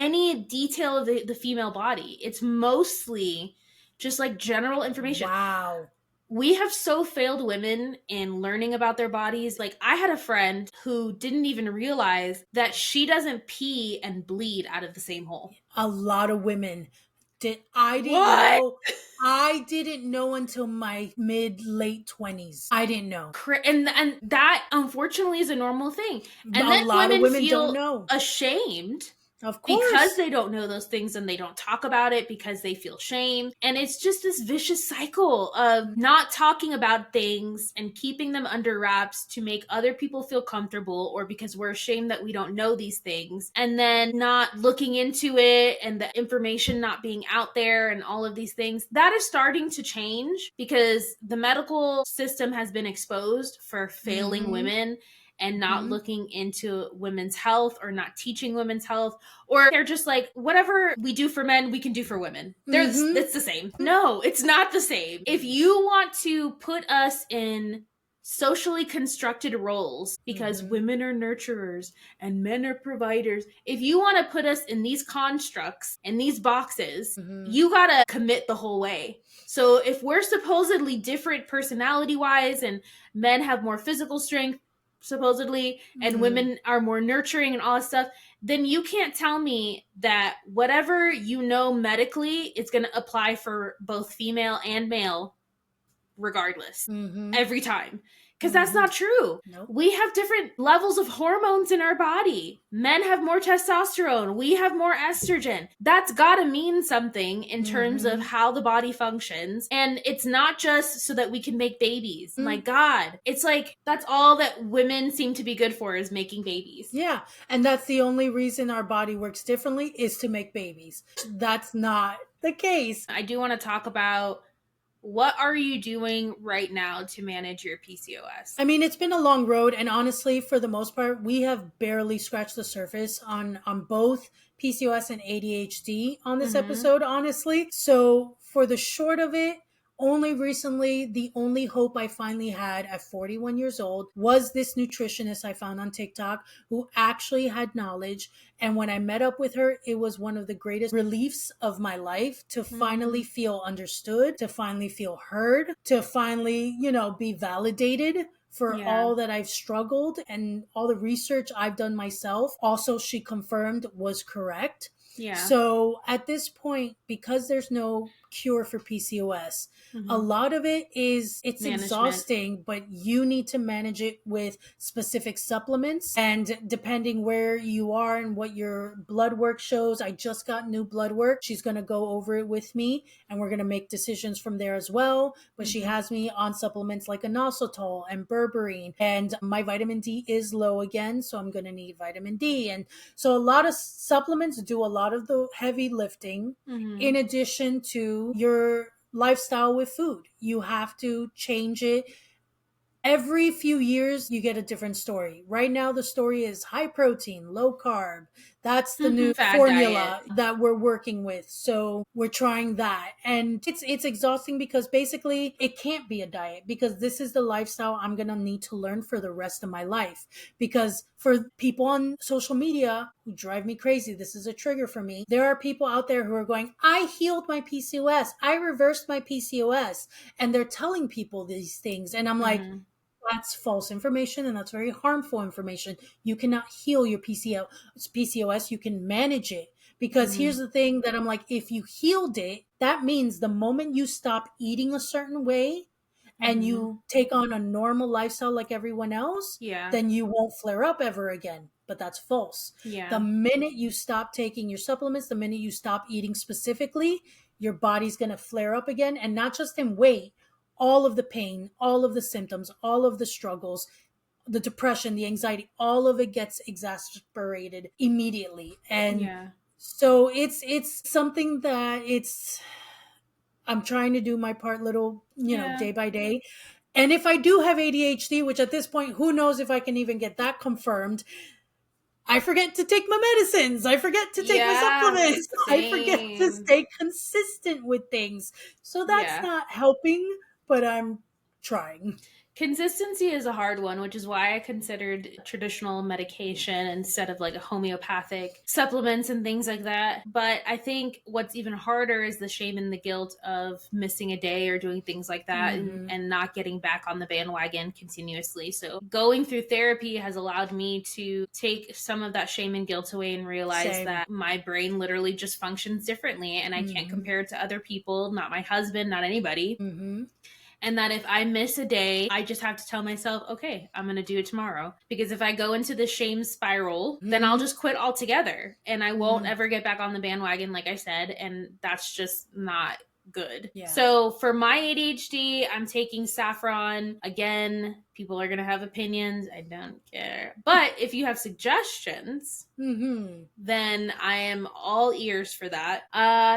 any detail of the female body. It's mostly just like general information. Wow. We have so failed women in learning about their bodies. Like, I had a friend who didn't even realize that she doesn't pee and bleed out of the same hole. A lot of women know. I didn't know until my late 20s. I didn't know. And that unfortunately is a normal thing. And then a lot of women feel don't know. ashamed. Of course. Because they don't know those things and they don't talk about it because they feel shame. And it's just this vicious cycle of not talking about things and keeping them under wraps to make other people feel comfortable, or because we're ashamed that we don't know these things, and then not looking into it and the information not being out there and all of these things. That is starting to change because the medical system has been exposed for failing women and not looking into women's health, or not teaching women's health, or they're just like, whatever we do for men, we can do for women. It's the same. No, it's not the same. If you want to put us in socially constructed roles, because women are nurturers and men are providers, if you want to put us in these constructs and these boxes, you gotta commit the whole way. So if we're supposedly different personality-wise, and men have more physical strength, supposedly, and women are more nurturing and all that stuff, then you can't tell me that whatever you know medically, it's going to apply for both female and male regardless every time. Because that's not true. Nope. We have different levels of hormones in our body. Men have more testosterone. We have more estrogen. That's got to mean something in terms of how the body functions. And it's not just so that we can make babies. My God. It's like, that's all that women seem to be good for, is making babies. Yeah. And that's the only reason our body works differently, is to make babies. That's not the case. I do want to talk about, what are you doing right now to manage your PCOS? I mean, it's been a long road, and honestly, for the most part, we have barely scratched the surface on both PCOS and ADHD on this episode, honestly. So for the short of it, only recently, the only hope I finally had at 41 years old was this nutritionist I found on TikTok, who actually had knowledge. And when I met up with her, it was one of the greatest reliefs of my life to finally feel understood, to finally feel heard, to finally, be validated for all that I've struggled, and all the research I've done myself. Also, she confirmed was correct. Yeah. So at this point, because there's no cure for PCOS. A Mm-hmm. lot of it is, it's Management. exhausting, but you need to manage it with specific supplements. And depending where you are and what your blood work shows, I just got new blood work. She's going to go over it with me and we're going to make decisions from there as well. But she Mm-hmm. has me on supplements like inositol and berberine, and my vitamin D is low again, so I'm going to need vitamin D. And so a lot of supplements do a lot of the heavy lifting, Mm-hmm. in addition to your lifestyle with food. You have to change it. Every few years, you get a different story. Right now, the story is high protein, low carb. That's the new Fad diet. formula that we're working with. So we're trying that. And it's exhausting because basically it can't be a diet, because this is the lifestyle I'm going to need to learn for the rest of my life. Because for people on social media who drive me crazy, this is a trigger for me. There are people out there who are going, I healed my PCOS. I reversed my PCOS. And they're telling people these things. And I'm like, Mm-hmm. that's false information and that's very harmful information. You cannot heal your PCOS. You can manage it. Because Mm-hmm. here's the thing that I'm like, if you healed it, that means the moment you stop eating a certain way and Mm-hmm. you take on a normal lifestyle like everyone else, Yeah. then you won't flare up ever again. But that's false. Yeah. The minute you stop taking your supplements, the minute you stop eating specifically, your body's going to flare up again. And not just in weight, all of the pain, all of the symptoms, all of the struggles, the depression, the anxiety, all of it gets exacerbated immediately. And Yeah. so it's something that I'm trying to do my part little, Yeah. day by day. And if I do have ADHD, which at this point, who knows if I can even get that confirmed, I forget to take my medicines. I forget to take my Yeah. supplements. I forget to Same. stay consistent with things. So that's Yeah. not helping, but I'm trying. Consistency is a hard one, which is why I considered traditional medication instead of like a homeopathic supplements and things like that. But I think what's even harder is the shame and the guilt of missing a day or doing things like that, Mm-hmm. and not getting back on the bandwagon continuously. So going through therapy has allowed me to take some of that shame and guilt away and realize Same. that my brain literally just functions differently and I can't Mm-hmm. compare it to other people, not my husband, not anybody. Mm-hmm. And that if I miss a day, I just have to tell myself, okay, I'm going to do it tomorrow. Because if I go into the shame spiral, then I'll Mm-hmm. just quit altogether and I won't Mm-hmm. ever get back on the bandwagon, like I said. And that's just not good. Yeah. So for my ADHD, I'm taking saffron. Again, people are going to have opinions. I don't care. But if you have suggestions, Mm-hmm. then I am all ears for that.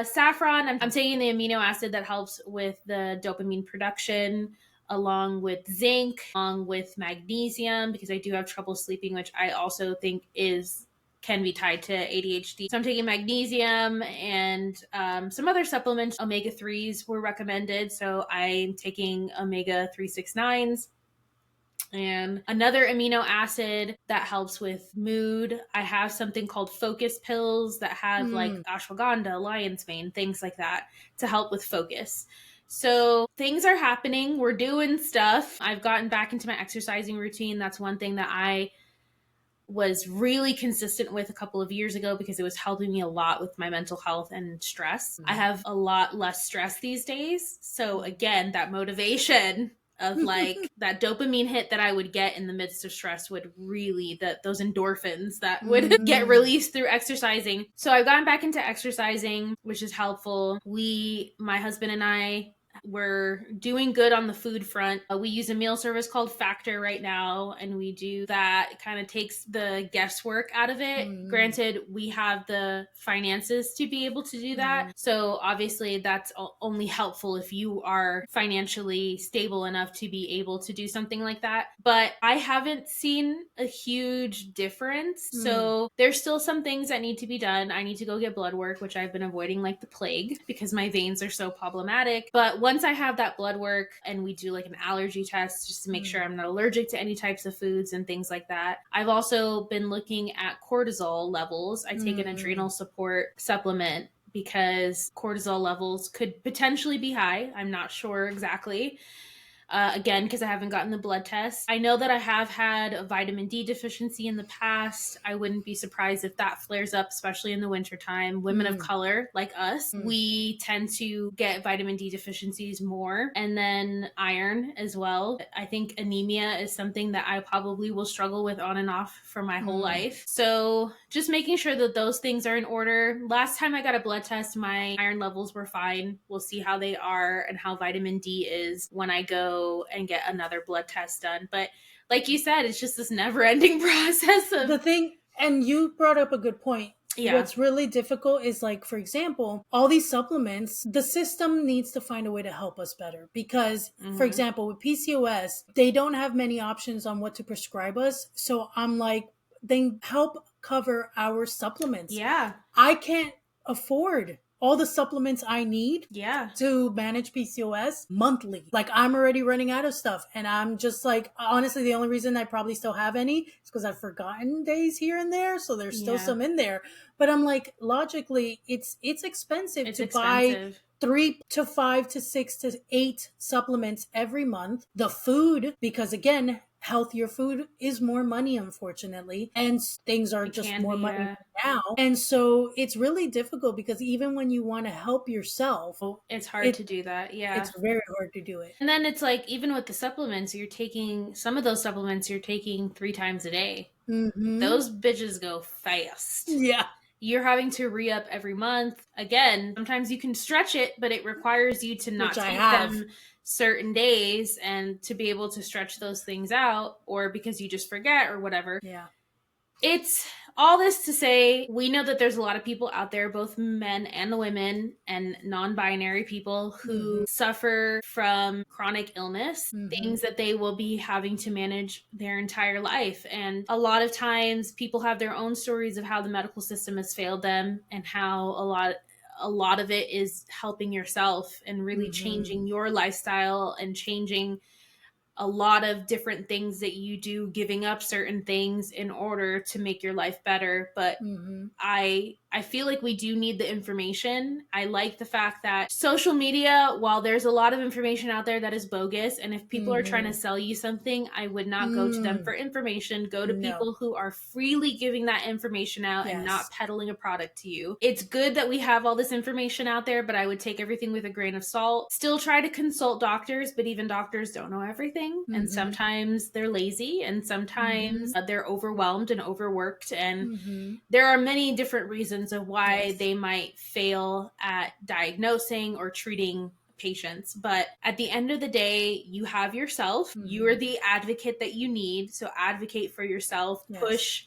Saffron, I'm taking the amino acid that helps with the dopamine production, along with zinc, along with magnesium, because I do have trouble sleeping, which I also think can be tied to ADHD. So I'm taking magnesium and some other supplements. Omega 3s were recommended. So I'm taking omega 369s. And another amino acid that helps with mood. I have something called focus pills that have like ashwagandha, lion's mane, things like that to help with focus. So things are happening. We're doing stuff. I've gotten back into my exercising routine. That's one thing that I was really consistent with a couple of years ago because it was helping me a lot with my mental health and stress. I have a lot less stress these days. So again, that motivation of like that dopamine hit that I would get in the midst of stress would really, those endorphins that would get released through exercising. So I've gotten back into exercising, which is helpful. My husband and I, we're doing good on the food front. We use a meal service called Factor right now, and we do that. It kind of takes the guesswork out of it. Granted, we have the finances to be able to do that. So obviously that's only helpful if you are financially stable enough to be able to do something like that. But I haven't seen a huge difference. So there's still some things that need to be done. I need to go get blood work, which I've been avoiding like the plague because my veins are so problematic. But once I have that blood work and we do like an allergy test just to make sure I'm not allergic to any types of foods and things like that. I've also been looking at cortisol levels. I take an adrenal support supplement because cortisol levels could potentially be high. I'm not sure exactly. again, because I haven't gotten the blood test. I know that I have had a vitamin D deficiency in the past. I wouldn't be surprised if that flares up, especially in the wintertime. Women of color like us, we tend to get vitamin D deficiencies more. And then iron as well. I think anemia is something that I probably will struggle with on and off for my whole life. So just making sure that those things are in order. Last time I got a blood test, my iron levels were fine. We'll see how they are and how vitamin D is when I go and get another blood test done. But like you said, it's just this never-ending process of the thing. And you brought up a good point. Yeah. What's really difficult is, like, for example, all these supplements, the system needs to find a way to help us better because, for example, with PCOS, they don't have many options on what to prescribe us. So I'm like, they help cover our supplements. Yeah. I can't afford all the supplements I need to manage PCOS monthly. Like, I'm already running out of stuff. And I'm just like, honestly, the only reason I probably still have any is because I've forgotten days here and there. So there's still some in there. But I'm like, logically, it's expensive to buy 3 to 5 to 6 to 8 supplements every month. The food, because again, healthier food is more money, unfortunately, and things are just more money now. And so it's really difficult because even when you want to help yourself, it's hard to do that. Yeah. It's very hard to do it. And then it's like, even with the supplements, you're taking some of those supplements, you're taking 3 times a day. Those bitches go fast. Yeah. You're having to re-up every month. Again, sometimes you can stretch it, but it requires you to not take them certain days and to be able to stretch those things out, or because you just forget or whatever. Yeah. It's all this to say, we know that there's a lot of people out there, both men and women and non-binary people, who suffer from chronic illness, things that they will be having to manage their entire life. And a lot of times people have their own stories of how the medical system has failed them and how a lot of it is helping yourself and really changing your lifestyle and changing a lot of different things that you do, giving up certain things in order to make your life better. But I feel like we do need the information. I like the fact that social media, while there's a lot of information out there that is bogus, and if people are trying to sell you something, I would not go to them for information. Go to people who are freely giving that information out and not peddling a product to you. It's good that we have all this information out there, but I would take everything with a grain of salt. Still try to consult doctors, but even doctors don't know everything. And sometimes they're lazy, and sometimes they're overwhelmed and overworked. And there are many different reasons of why they might fail at diagnosing or treating patients. But at the end of the day, you have yourself. You are the advocate that you need. So advocate for yourself. Push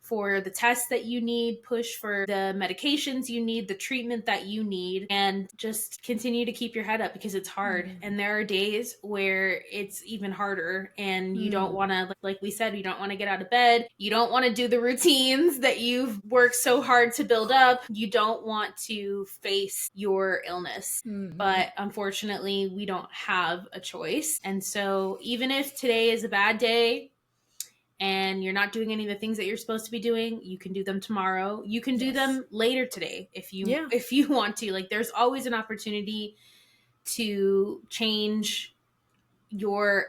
for the tests that you need, push for the medications you need, the treatment that you need, and just continue to keep your head up because it's hard. And there are days where it's even harder and you don't want to, like we said, you don't want to get out of bed. You don't want to do the routines that you've worked so hard to build up. You don't want to face your illness. But unfortunately, we don't have a choice. And so even if today is a bad day, and you're not doing any of the things that you're supposed to be doing, you can do them tomorrow. You can do them later today if you want to. Like, there's always an opportunity to change your,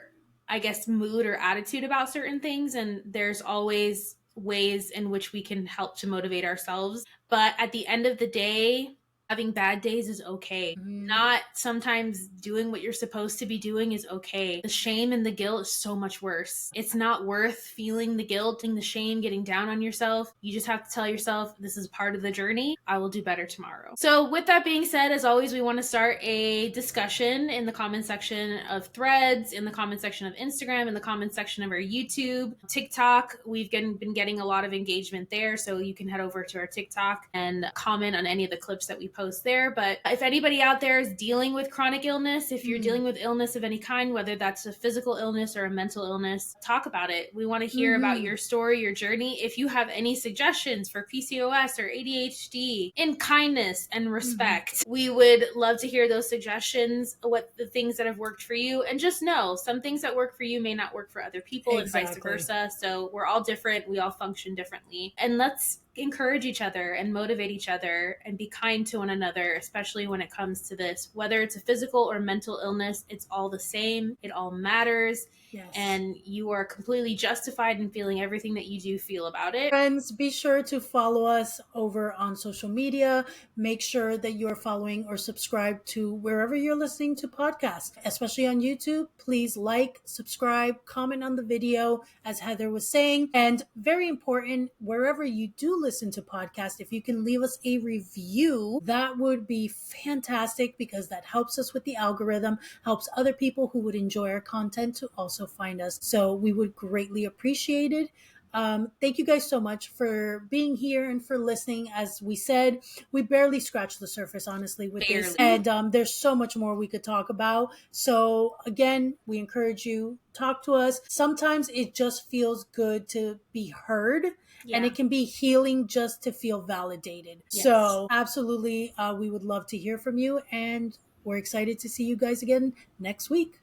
I guess, mood or attitude about certain things. And there's always ways in which we can help to motivate ourselves. But at the end of the day, having bad days is okay. Not sometimes doing what you're supposed to be doing is okay. The shame and the guilt is so much worse. It's not worth feeling the guilt and the shame, getting down on yourself. You just have to tell yourself, this is part of the journey. I will do better tomorrow. So with that being said, as always, we want to start a discussion in the comment section of Threads, in the comment section of Instagram, in the comment section of our YouTube, TikTok. We've been getting a lot of engagement there. So you can head over to our TikTok and comment on any of the clips that we post there. But if anybody out there is dealing with chronic illness, if you're dealing with illness of any kind, whether that's a physical illness or a mental illness, talk about it. We want to hear about your story, your journey. If you have any suggestions for PCOS or ADHD, in kindness and respect, we would love to hear those suggestions, what the things that have worked for you. And just know, some things that work for you may not work for other people, and vice versa. So we're all different. We all function differently. And let's encourage each other and motivate each other and be kind to one another, especially when it comes to this. Whether it's a physical or mental illness, it's all the same. It all matters. Yes. And you are completely justified in feeling everything that you do feel about it. Friends, be sure to follow us over on social media. Make sure that you're following or subscribe to wherever you're listening to podcasts, especially on YouTube. Please like, subscribe, comment on the video, as Heather was saying. And very important, wherever you do listen to podcasts, if you can leave us a review, that would be fantastic, because that helps us with the algorithm, helps other people who would enjoy our content to also find us. So we would greatly appreciate it. Thank you guys so much for being here and for listening. As we said, we barely scratched the surface, honestly, with this. And there's so much more we could talk about. So again, we encourage you, talk to us. Sometimes it just feels good to be heard. Yeah. And it can be healing just to feel validated. Yes. So absolutely, we would love to hear from you. And we're excited to see you guys again next week.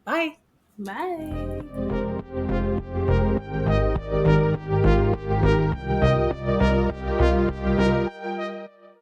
Bye. Bye.